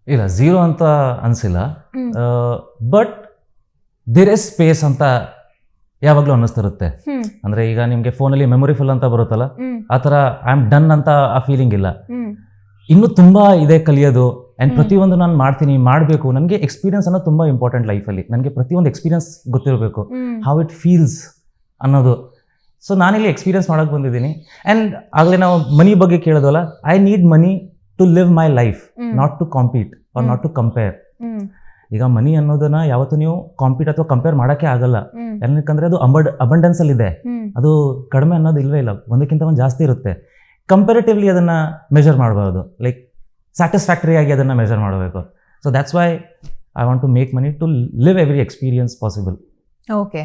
ಇಲ್ಲ, ಝೀರೋ ಅಂತ ಅನಿಸಿಲ್ಲ. ಬಟ್ ದೇರ್ ಇಸ್ ಸ್ಪೇಸ್ ಅಂತ ಯಾವಾಗಲೂ ಅನ್ನಿಸ್ತಿರುತ್ತೆ. ಅಂದರೆ ಈಗ ನಿಮಗೆ ಫೋನಲ್ಲಿ ಮೆಮೊರಿ ಫುಲ್ ಅಂತ ಬರುತ್ತಲ್ಲ, ಆ ಥರ ಐ ಆಮ್ ಡನ್ ಅಂತ ಆ ಫೀಲಿಂಗ್ ಇಲ್ಲ. ಇನ್ನೂ ತುಂಬ ಇದೆ ಕಲಿಯೋದು. ಆ್ಯಂಡ್ ಪ್ರತಿಯೊಂದು ನಾನು ಮಾಡಬೇಕು. ನನಗೆ ಎಕ್ಸ್ಪೀರಿಯನ್ಸ್ ಅನ್ನೋದು ತುಂಬ ಇಂಪಾರ್ಟೆಂಟ್ ಲೈಫಲ್ಲಿ. ನನಗೆ ಪ್ರತಿಯೊಂದು ಎಕ್ಸ್ಪೀರಿಯನ್ಸ್ ಗೊತ್ತಿರಬೇಕು, ಹೌ ಇಟ್ ಫೀಲ್ಸ್ ಅನ್ನೋದು. ಸೊ ನಾನಿಲ್ಲಿ ಎಕ್ಸ್ಪೀರಿಯನ್ಸ್ ಮಾಡೋಕ್ಕೆ ಬಂದಿದ್ದೀನಿ. ಆ್ಯಂಡ್ ಆಗಲೇ ನಾವು ಮನಿ ಬಗ್ಗೆ ಕೇಳೋದಲ್ಲ, I need money to live my life, not to compete or not to compare. ಈಗ ಮನಿ ಅನ್ನೋದನ್ನ ಯಾವತ್ತು ನೀವು ಕಾಂಪೀಟ್ ಅಥವಾ ಕಂಪೇರ್ ಮಾಡೋಕ್ಕೆ ಆಗಲ್ಲ. ಯಾಕಂದರೆ ಅದು ಅಬಂಡೆನ್ಸ್ ಅಲ್ಲಿ ಇದೆ, ಅದು ಕಡಿಮೆ ಅನ್ನೋದು ಇಲ್ವೇ ಇಲ್ಲ, ಒಂದಕ್ಕಿಂತ ಒಂದು ಜಾಸ್ತಿ ಇರುತ್ತೆ. ಕಂಪೇರೇಟಿವ್ಲಿ ಅದನ್ನು ಮೆಜರ್ ಮಾಡಬಾರ್ದು, ಲೈಕ್ ಸ್ಯಾಟಿಸ್ಫ್ಯಾಕ್ಟರಿ ಆಗಿ ಅದನ್ನು ಮೆಜರ್ ಮಾಡಬೇಕು. So that's why I want to make money to live every experience possible. Okay,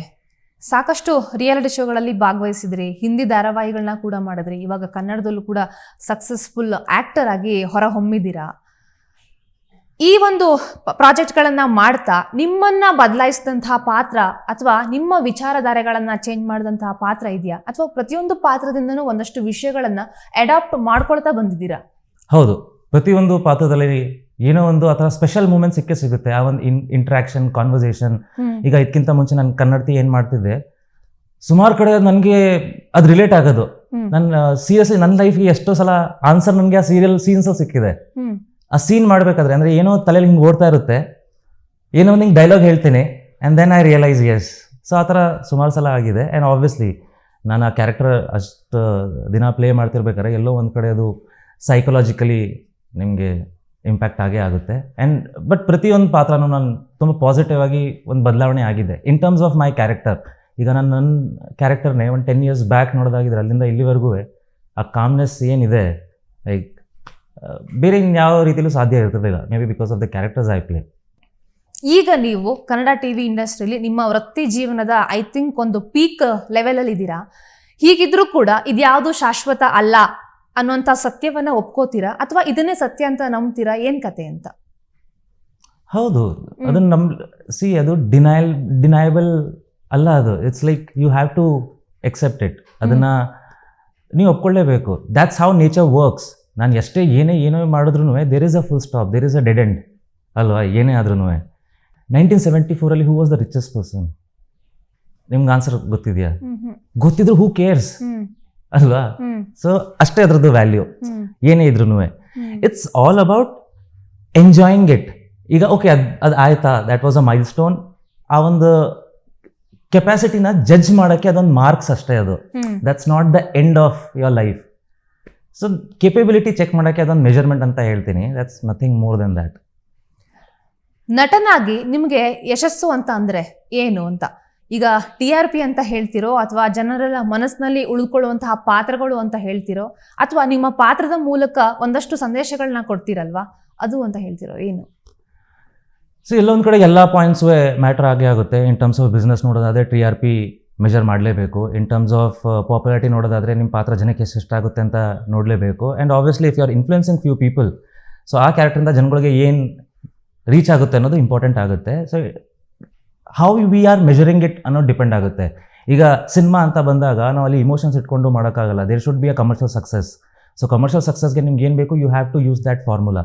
ಸಾಕಷ್ಟು ರಿಯಾಲಿಟಿ ಶೋಗಳಲ್ಲಿ ಭಾಗವಹಿಸಿದ್ರಿ, ಹಿಂದಿ ಧಾರಾವಾಹಿಗಳನ್ನ ಕೂಡ ಮಾಡಿದ್ರಿ, ಇವಾಗ ಕನ್ನಡದಲ್ಲೂ ಕೂಡ ಸಕ್ಸಸ್ಫುಲ್ ಆ್ಯಕ್ಟರ್ ಆಗಿ ಹೊರಹೊಮ್ಮಿದ್ದೀರಾ. ಈ ಒಂದು ಪ್ರಾಜೆಕ್ಟ್ಗಳನ್ನು ಮಾಡ್ತಾ ನಿಮ್ಮನ್ನು ಬದಲಾಯಿಸಿದಂತಹ ಪಾತ್ರ ಅಥವಾ ನಿಮ್ಮ ವಿಚಾರಧಾರೆಗಳನ್ನು ಚೇಂಜ್ ಮಾಡಿದಂತಹ ಪಾತ್ರ ಇದೆಯಾ, ಅಥವಾ ಪ್ರತಿಯೊಂದು ಪಾತ್ರದಿಂದನೂ ಒಂದಷ್ಟು ವಿಷಯಗಳನ್ನು ಅಡಾಪ್ಟ್ ಮಾಡ್ಕೊಳ್ತಾ ಬಂದಿದ್ದೀರಾ? ಹೌದು, ಪ್ರತಿಯೊಂದು ಪಾತ್ರದಲ್ಲಿ ಏನೋ ಒಂದು ಆ ಥರ ಸ್ಪೆಷಲ್ ಮೂಮೆಂಟ್ ಸಿಗುತ್ತೆ. ಆ ಒಂದು ಇಂಟ್ರಾಕ್ಷನ್, ಕಾನ್ವರ್ಸೇಷನ್. ಈಗ ಇದಕ್ಕಿಂತ ಮುಂಚೆ ನಾನು ಕನ್ನಡತಿ ಏನು ಮಾಡ್ತಿದ್ದೆ, ಸುಮಾರು ಕಡೆ ನನಗೆ ಅದು ರಿಲೇಟ್ ಆಗೋದು. ನನ್ನ ಸೀರಿಯಸ್ಲಿ ನನ್ನ ಲೈಫ್ಗೆ ಎಷ್ಟೋ ಸಲ ಆನ್ಸರ್ ನನಗೆ ಆ ಸೀರಿಯಲ್ ಸೀನ್ಸಲ್ಲಿ ಸಿಕ್ಕಿದೆ. ಆ ಸೀನ್ ಮಾಡಬೇಕಾದ್ರೆ ಅಂದರೆ ಏನೋ ತಲೆಯಲ್ಲಿ ಹಿಂಗೆ ಓಡ್ತಾ ಇರುತ್ತೆ, ಏನೋ ಒಂದು ಹಿಂಗೆ ಡೈಲಾಗ್ ಹೇಳ್ತೀನಿ and then I realise yes. So ಆ ಥರ ಸುಮಾರು ಸಲ ಆಗಿದೆ. ಆ್ಯಂಡ್ ಆಬ್ವಿಯಸ್ಲಿ ನಾನು ಆ ಕ್ಯಾರೆಕ್ಟರ್ ಅಷ್ಟು ದಿನ ಪ್ಲೇ ಮಾಡ್ತಿರ್ಬೇಕಾದ್ರೆ ಎಲ್ಲೋ ಒಂದು ಕಡೆ ಅದು ಸೈಕಲಾಜಿಕಲಿ ನಿಮಗೆ ಇಂಪ್ಯಾಕ್ಟ್ ಆಗೇ ಆಗುತ್ತೆ. ಆ್ಯಂಡ್ ಬಟ್ ಪ್ರತಿಯೊಂದು ಪಾತ್ರನೂ ನಾನು ತುಂಬ ಪಾಸಿಟಿವ್ ಆಗಿ ಒಂದು ಬದಲಾವಣೆ ಆಗಿದೆ in terms of my character. ಈಗ ನಾನು ನನ್ನ ಕ್ಯಾರೆಕ್ಟರ್ನೇ ಒಂದು 10 years ಬ್ಯಾಕ್ ನೋಡೋದಾಗಿದ್ರೆ ಅಲ್ಲಿಂದ ಇಲ್ಲಿವರೆಗೂ ಆ ಕಾಮ್ನೆಸ್ ಏನಿದೆ ಲೈಕ್ ಬೇರೆ ಯಾವ ರೀತಿಯಲ್ಲೂ ಸಾಧ್ಯ ಇರ್ತಿರಲಿಲ್ಲ, may be because of the characters I play. ಈಗ ನೀವು ಕನ್ನಡ ಟಿವಿ ಇಂಡಸ್ಟ್ರಿಯಲ್ಲಿ ನಿಮ್ಮ ವೃತ್ತಿ ಜೀವನದ ಐ ಥಿಂಕ್ ಒಂದು ಪೀಕ್ ಲೆವೆಲಲ್ಲಿ ಇದ್ದೀರಾ. ಹೀಗಿದ್ರೂ ಕೂಡ ಇದ್ಯಾವುದು ಶಾಶ್ವತ ಅಲ್ಲ ಅನ್ನುವಂಥ ಸತ್ಯವನ್ನ ಒಪ್ಕೋತೀರಾ, ಅಥವಾ ಇದನ್ನೇ ಸತ್ಯ ಅಂತ ನಂಬ್ತೀರಾ? ಏನ್ ಕತೆ ಅಂತ? ಹೌದು, ಅದನ್ನು ಅದು ಡಿನಯಬಲ್ ಅಲ್ಲ. ಅದು it's like you have to accept it. ಅದನ್ನು ನೀವು ಒಪ್ಕೊಳ್ಳೇಬೇಕು. That's how nature works. ನಾನು ಎಷ್ಟೇ ಏನೋ ಮಾಡಿದ್ರು there is a full stop, there is a dead end ಅಲ್ವಾ? ಏನೇ ಆದ್ರೂ 1974 who was the richest person? ನಿಮ್ಗೆ ಆನ್ಸರ್ ಗೊತ್ತಿದೆಯಾ? ಗೊತ್ತಿದ್ರು ಹೂ ಕೇರ್ಸ್ ಅಲ್ವಾ? ಸೊ ಅಷ್ಟೇ ಅದ್ರದ್ದು ವ್ಯಾಲ್ಯೂ ಏನೇ ಇದ್ರೂ. It's all about enjoying it. ಈಗ ಓಕೆ, ಅದು ಆಯ್ತಾ, that was a milestone. ಆ ಒಂದು ಕೆಪಾಸಿಟಿನ ಜಡ್ಜ್ ಮಾಡೋಕ್ಕೆ ಅದೊಂದು ಮಾರ್ಕ್ಸ್ ಅಷ್ಟೇ. ಅದು that's not the end of your life. So capability check ಮಾಡೋಕ್ಕೆ ಅದೊಂದು ಮೆಜರ್ಮೆಂಟ್ ಅಂತ ಹೇಳ್ತೀನಿ. That's nothing more than that. ನಟನಾಗಿ ನಿಮಗೆ ಯಶಸ್ಸು ಅಂತ ಅಂದರೆ ಏನು ಅಂತ? ಈಗ TRP ಅಂತ ಹೇಳ್ತಿರೋ, ಅಥವಾ ಜನರ ಮನಸ್ಸಿನಲ್ಲಿ ಉಳ್ಕೊಳ್ಳುವಂತಹ ಪಾತ್ರಗಳು ಅಂತ ಹೇಳ್ತಿರೋ, ಅಥವಾ ನಿಮ್ಮ ಪಾತ್ರದ ಮೂಲಕ ಒಂದಷ್ಟು ಸಂದೇಶಗಳನ್ನ ಕೊಡ್ತೀರಲ್ವಾ, ಅದು ಅಂತ ಹೇಳ್ತಿರೋ ಏನು? ಸೊ ಎಲ್ಲೊಂದು ಕಡೆ ಎಲ್ಲ ಪಾಯಿಂಟ್ಸು ಮ್ಯಾಟ್ರ್ ಆಗೇ ಆಗುತ್ತೆ. ಇನ್ ಟರ್ಮ್ಸ್ ಆಫ್ ಬಿಸ್ನೆಸ್ ನೋಡೋದಾದರೆ TRP ಮೆಜರ್ ಮಾಡಲೇಬೇಕು. ಇನ್ ಟರ್ಮ್ಸ್ ಆಫ್ ಪಾಪ್ಯುಲಾರಿಟಿ ನೋಡೋದಾದರೆ ನಿಮ್ಮ ಪಾತ್ರ ಜನಕ್ಕೆ ಎಷ್ಟಾಗುತ್ತೆ ಅಂತ ನೋಡಲೇಬೇಕು. And obviously if you are influencing few people, so ಆ ಕ್ಯಾರೆಕ್ಟರಿಂದ ಜನಗಳಿಗೆ ಏನು ರೀಚ್ ಆಗುತ್ತೆ ಅನ್ನೋದು ಇಂಪಾರ್ಟೆಂಟ್ ಆಗುತ್ತೆ. So how we are measuring it ಅನ್ನೋದು ಡಿಪೆಂಡ್ ಆಗುತ್ತೆ. ಈಗ ಸಿನಿಮಾ ಅಂತ ಬಂದಾಗ ನಾವು ಅಲ್ಲಿ ಇಮೋಷನ್ಸ್ ಇಟ್ಕೊಂಡು ಮಾಡೋಕ್ಕಾಗಲ್ಲ. There should be a commercial success. So commercial ಸಕ್ಸಸ್ಗೆ ನಿಮ್ಗೆ ಏನು ಬೇಕು, you have to use that formula.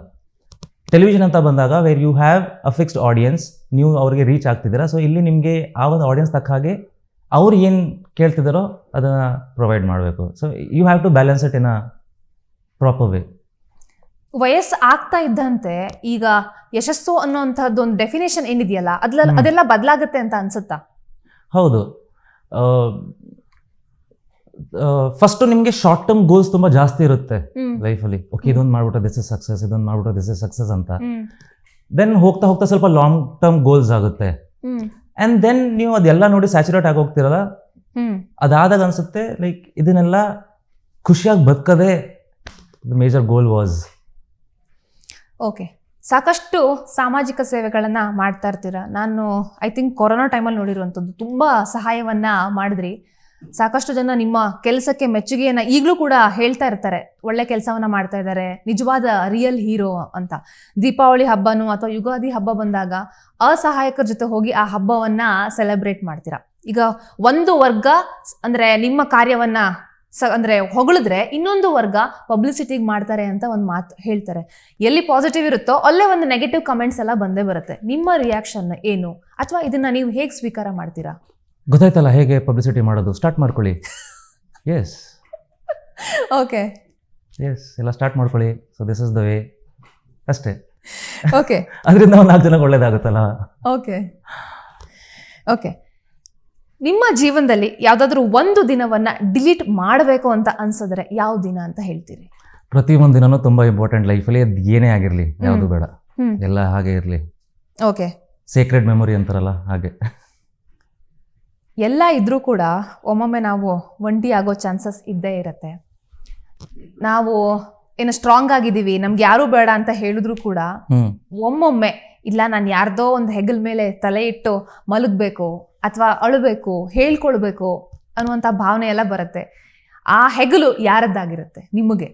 Television ಅಂತ ಬಂದಾಗ where you have a fixed audience, ನೀವು ಅವ್ರಿಗೆ ರೀಚ್ ಆಗ್ತಿದ್ದೀರಾ. ಸೊ ಇಲ್ಲಿ ನಿಮಗೆ ಆ ಒಂದು ಆಡಿಯನ್ಸ್ ತಕ್ಕ ಹಾಗೆ ಅವ್ರು ಏನು ಕೇಳ್ತಿದ್ದಾರೋ ಅದನ್ನು ಪ್ರೊವೈಡ್ ಮಾಡಬೇಕು. So you have to balance it in a proper way. ವಯಸ್ಸು ಆಗ್ತಾ ಇದ್ದಂತೆ ಈಗ ಯಶಸ್ಸು ಅನ್ನೋಂಥದ್ದು ಒಂದು ಡೆಫಿನೇಷನ್ ಏನಿದೆಯಲ್ಲ, ಅದೆಲ್ಲ ಬದಲಾಗುತ್ತೆ ಅಂತ ಅನ್ಸುತ್ತಾ? ಹೌದು. ಫಸ್ಟು ನಿಮಗೆ ಶಾರ್ಟ್ ಟರ್ಮ್ ಗೋಲ್ಸ್ ತುಂಬ ಜಾಸ್ತಿ ಇರುತ್ತೆ ಲೈಫಲ್ಲಿ. ಓಕೆ, ಇದೊಂದು ಮಾಡ್ಬಿಟ್ರೆ ದಿಸ್ ಇಸ್ ಸಕ್ಸಸ್, ಇದೊಂದು ಮಾಡ್ಬಿಟ್ರೆ ದಿಸ್ ಇಸ್ ಸಕ್ಸಸ್ ಅಂತ. ದೆನ್ ಹೋಗ್ತಾ ಹೋಗ್ತಾ ಸ್ವಲ್ಪ ಲಾಂಗ್ ಟರ್ಮ್ ಗೋಲ್ಸ್ ಆಗುತ್ತೆ. ಆ್ಯಂಡ್ ದೆನ್ ನೀವು ಅದೆಲ್ಲ ನೋಡಿ ಸ್ಯಾಚುರೇಟ್ ಆಗೋಗ್ತಿರಲ್ಲ. ಅದಾದಾಗ ಅನ್ಸುತ್ತೆ ಲೈಕ್ ಇದನ್ನೆಲ್ಲ ಖುಷಿಯಾಗಿ ಬದುಕದೇ ಮೇಜರ್ ಗೋಲ್ ವಾಸ್. ಓಕೆ, ಸಾಕಷ್ಟು ಸಾಮಾಜಿಕ ಸೇವೆಗಳನ್ನು ಮಾಡ್ತಾ ಇರ್ತೀರಾ. ನಾನು ಐ ಥಿಂಕ್ ಕೊರೋನಾ ಟೈಮಲ್ಲಿ ನೋಡಿರುವಂಥದ್ದು ತುಂಬ ಸಹಾಯವನ್ನು ಮಾಡಿದ್ರಿ. ಸಾಕಷ್ಟು ಜನ ನಿಮ್ಮ ಕೆಲಸಕ್ಕೆ ಮೆಚ್ಚುಗೆಯನ್ನು ಈಗಲೂ ಕೂಡ ಹೇಳ್ತಾ ಇರ್ತಾರೆ, ಒಳ್ಳೆ ಕೆಲಸವನ್ನು ಮಾಡ್ತಾ ಇದ್ದಾರೆ, ನಿಜವಾದ ರಿಯಲ್ ಹೀರೋ ಅಂತ. ದೀಪಾವಳಿ ಹಬ್ಬನೂ ಅಥವಾ ಯುಗಾದಿ ಹಬ್ಬ ಬಂದಾಗ ಅಸಹಾಯಕರ ಜೊತೆ ಹೋಗಿ ಆ ಹಬ್ಬವನ್ನು ಸೆಲೆಬ್ರೇಟ್ ಮಾಡ್ತೀರಾ. ಈಗ ಒಂದು ವರ್ಗ ಅಂದರೆ ನಿಮ್ಮ ಕಾರ್ಯವನ್ನು ಅಂದರೆ ಹೊಗಳಿದ್ರೆ, ಇನ್ನೊಂದು ವರ್ಗ ಪಬ್ಲಿಸಿಟಿಗೆ ಮಾಡ್ತಾರೆ ಅಂತ ಒಂದು ಮಾತು ಹೇಳ್ತಾರೆ. ಎಲ್ಲಿ ಪಾಸಿಟಿವ್ ಇರುತ್ತೋ ಅಲ್ಲೇ ಒಂದು ನೆಗೆಟಿವ್ ಕಮೆಂಟ್ಸ್ ಎಲ್ಲ ಬಂದೇ ಬರುತ್ತೆ. ನಿಮ್ಮ ರಿಯಾಕ್ಷನ್ ಏನು, ಅಥವಾ ಇದನ್ನು ನೀವು ಹೇಗೆ ಸ್ವೀಕಾರ ಮಾಡ್ತೀರಾ? ಗೊತ್ತಾಯ್ತಲ್ಲ ಹೇಗೆ ಪಬ್ಲಿಸಿಟಿ ಮಾಡೋದು, ಸ್ಟಾರ್ಟ್ ಮಾಡ್ಕೊಳ್ಳಿ. ಎಸ್ ಓಕೆ, ಎಸ್, ಎಲ್ಲ ಸ್ಟಾರ್ಟ್ ಮಾಡ್ಕೊಳ್ಳಿ. So this is the way ಅಷ್ಟೇ. ಓಕೆ, ಅದರಿಂದ ಒಂದು 4 ಜನಕ್ಕೆ ಒಳ್ಳೇದಾಗುತ್ತಲ್ಲ. ಓಕೆ ಓಕೆ ನಿಮ್ಮ ಜೀವನದಲ್ಲಿ ಯಾವುದಾದ್ರೂ ಒಂದು ದಿನವನ್ನು ಡಿಲೀಟ್ ಮಾಡಬೇಕು ಅಂತ ಅನ್ಸಿದ್ರೆ ಯಾವ ದಿನ ಅಂತ ಹೇಳ್ತೀರಿ? ಪ್ರತಿಯೊಂದು ದಿನನೂ ತುಂಬ ಇಂಪಾರ್ಟೆಂಟ್ ಲೈಫಲ್ಲಿ. ಅದು ಏನೇ ಆಗಿರಲಿ, ಯಾವುದು ಬೇಡ, ಎಲ್ಲ ಹಾಗೆ ಇರಲಿ. ಓಕೆ, ಸೀಕ್ರೆಟ್ ಮೆಮೊರಿ ಅಂತಾರಲ್ಲ ಹಾಗೆ. ಎಲ್ಲ ಇದ್ರೂ ಕೂಡ ಒಮ್ಮೊಮ್ಮೆ ನಾವು ಒಂಟಿ ಆಗೋ ಚಾನ್ಸಸ್ ಇದ್ದೇ ಇರುತ್ತೆ. ನಾವು ಏನು ಸ್ಟ್ರಾಂಗ್ ಆಗಿದ್ದೀವಿ, ನಮ್ಗೆ ಯಾರೂ ಬೇಡ ಅಂತ ಹೇಳಿದ್ರು ಕೂಡ ಒಮ್ಮೊಮ್ಮೆ ಇಲ್ಲ ನಾನು ಯಾರ್ದೋ ಒಂದು ಹೆಗಲ್ ಮೇಲೆ ತಲೆ ಇಟ್ಟು ಮಲಗಬೇಕು ಅಥವಾ ಅಳಬೇಕು, ಹೇಳ್ಕೊಳ್ಬೇಕು ಅನ್ನುವಂಥ ಭಾವನೆ ಎಲ್ಲ ಬರುತ್ತೆ. ಆ ಹೆಗಲು ಯಾರದ್ದಾಗಿರುತ್ತೆ ನಿಮಗೆ?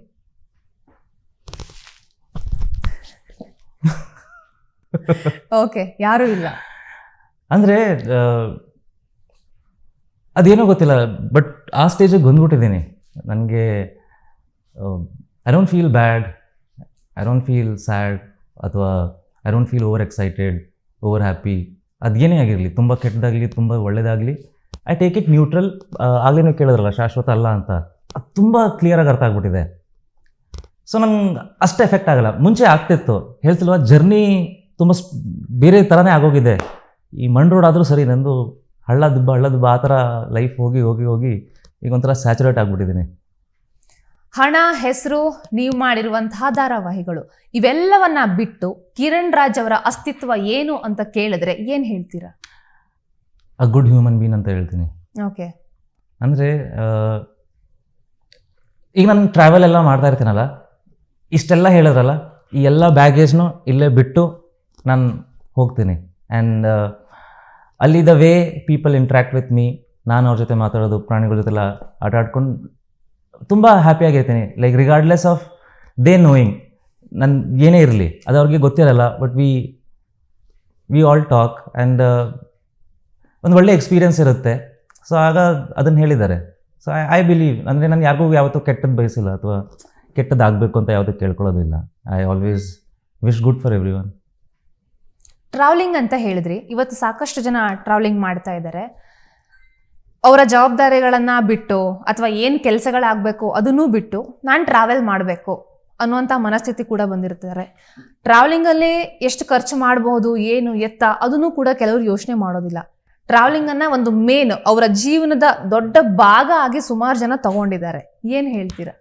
ಓಕೆ, ಯಾರೂ ಇಲ್ಲ ಅಂದರೆ ಅದೇನೋ ಗೊತ್ತಿಲ್ಲ, ಬಟ್ ಆ ಸ್ಟೇಜಿಗೆ ಬಂದ್ಬಿಟ್ಟಿದ್ದೀನಿ. ನನಗೆ I don't feel bad, I don't feel sad, ಅಥವಾ I don't feel over excited, over happy. ಅದೇನೇ ಆಗಿರಲಿ, ತುಂಬ ಕೆಟ್ಟದಾಗಲಿ ತುಂಬ ಒಳ್ಳೇದಾಗಲಿ, ಐ ಟೇಕ್ ಇಟ್ ನ್ಯೂಟ್ರಲ್. ಆಗಲೇ ನೀವು ಕೇಳಿದ್ರಲ್ಲ ಶಾಶ್ವತ ಅಲ್ಲ ಅಂತ, ಅದು ತುಂಬ ಕ್ಲಿಯರಾಗಿ ಅರ್ಥ ಆಗ್ಬಿಟ್ಟಿದೆ. ಸೊ ನಂಗೆ ಅಷ್ಟು ಎಫೆಕ್ಟ್ ಆಗಲ್ಲ. ಮುಂಚೆ ಆಗ್ತಿತ್ತು, ಹೇಳ್ತಿಲ್ವ, ಜರ್ನಿ ತುಂಬ ಬೇರೆ ಥರನೇ ಆಗೋಗಿದೆ. ಈ ಮಣ್ ರೋಡ್ ಆದರೂ ಸರಿ, ನಂದು ಹಳ್ಳ ದಿಬ್ಬ ಆ ಥರ ಲೈಫ್ ಹೋಗಿ ಹೋಗಿ ಹೋಗಿ ಈಗ ಒಂಥರ ಸ್ಯಾಚುರೇಟ್ ಆಗಿಬಿಟ್ಟಿದ್ದೀನಿ. ಹಣ, ಹೆಸರು, ನೀವು ಮಾಡಿರುವಂತಹ ಧಾರಾವಾಹಿಗಳು, ಇವೆಲ್ಲವನ್ನ ಬಿಟ್ಟು ಕಿರಣ್ ರಾಜ್ ಅವರ ಅಸ್ತಿತ್ವ ಏನು ಅಂತ ಕೇಳಿದ್ರೆ ಏನು ಹೇಳ್ತೀರಾ? ಅ ಗುಡ್ ಹ್ಯೂಮನ್ ಬೀನ್ ಅಂತ ಹೇಳ್ತೀನಿ. ಓಕೆ. ಅಂದರೆ ಈಗ ನಾನು ಟ್ರಾವೆಲ್ ಎಲ್ಲ ಮಾಡ್ತಾ ಇರ್ತೀನಲ್ಲ, ಇಷ್ಟೆಲ್ಲ ಹೇಳಿದ್ರಲ್ಲ, ಈ ಎಲ್ಲ ಬ್ಯಾಗೇಜ್ನು ಇಲ್ಲೇ ಬಿಟ್ಟು ನಾನು ಹೋಗ್ತೀನಿ. ಆ್ಯಂಡ್ ಅಲ್ಲಿ the way people interact with me, ನಾನು ಅವ್ರ ಜೊತೆ ಮಾತಾಡೋದು, ಪ್ರಾಣಿಗಳ ಜೊತೆಲ್ಲ ಆಟ ಆಡ್ಕೊಂಡು ತುಂಬ ಹ್ಯಾಪಿಯಾಗಿರ್ತೀನಿ. Like regardless of they knowing, ನನ್ನ ಏನೇ ಇರಲಿ ಅದು ಅವ್ರಿಗೆ ಗೊತ್ತಿರಲ್ಲ, but we all talk and ಒಂದು ಒಳ್ಳೆ ಎಕ್ಸ್ಪೀರಿಯನ್ಸ್ ಇರುತ್ತೆ. ಸೊ ಆಗ ಅದನ್ನು ಹೇಳಿದ್ದಾರೆ. ಸೊ ಐ ಬಿಲೀವ್, ಅಂದರೆ ನಾನು ಯಾರಿಗೂ ಯಾವತ್ತೂ ಕೆಟ್ಟದ್ದು ಬಯಸಿಲ್ಲ ಅಥವಾ ಕೆಟ್ಟದ್ದಾಗಬೇಕು ಅಂತ ಯಾವುದೂ ಕೇಳ್ಕೊಳ್ಳೋದಿಲ್ಲ. I always wish good for everyone. Travelling ಅಂತ ಹೇಳಿದ್ರಿ, ಇವತ್ತು ಸಾಕಷ್ಟು ಜನ ಟ್ರಾವೆಲಿಂಗ್ ಮಾಡ್ತಾ ಇದ್ದಾರೆ. ಅವರ ಜವಾಬ್ದಾರಿಗಳನ್ನು ಬಿಟ್ಟು ಅಥವಾ ಏನು ಕೆಲಸಗಳಾಗಬೇಕು ಅದನ್ನೂ ಬಿಟ್ಟು ನಾನು ಟ್ರಾವೆಲ್ ಮಾಡಬೇಕು ಅನ್ನುವಂಥ ಮನಸ್ಥಿತಿ ಕೂಡ ಬಂದಿರ್ತಾರೆ. ಟ್ರಾವೆಲಿಂಗಲ್ಲಿ ಎಷ್ಟು ಖರ್ಚು ಮಾಡಬಹುದು, ಏನು ಎತ್ತ, ಅದನ್ನು ಕೂಡ ಕೆಲವರು ಯೋಚನೆ ಮಾಡೋದಿಲ್ಲ. ಟ್ರಾವೆಲಿಂಗನ್ನು ಒಂದು ಮೇನ್ ಅವರ ಜೀವನದ ದೊಡ್ಡ ಭಾಗ ಆಗಿ ಸುಮಾರು ಜನ ತಗೊಂಡಿದ್ದಾರೆ. ಏನು ಹೇಳ್ತೀರಾ?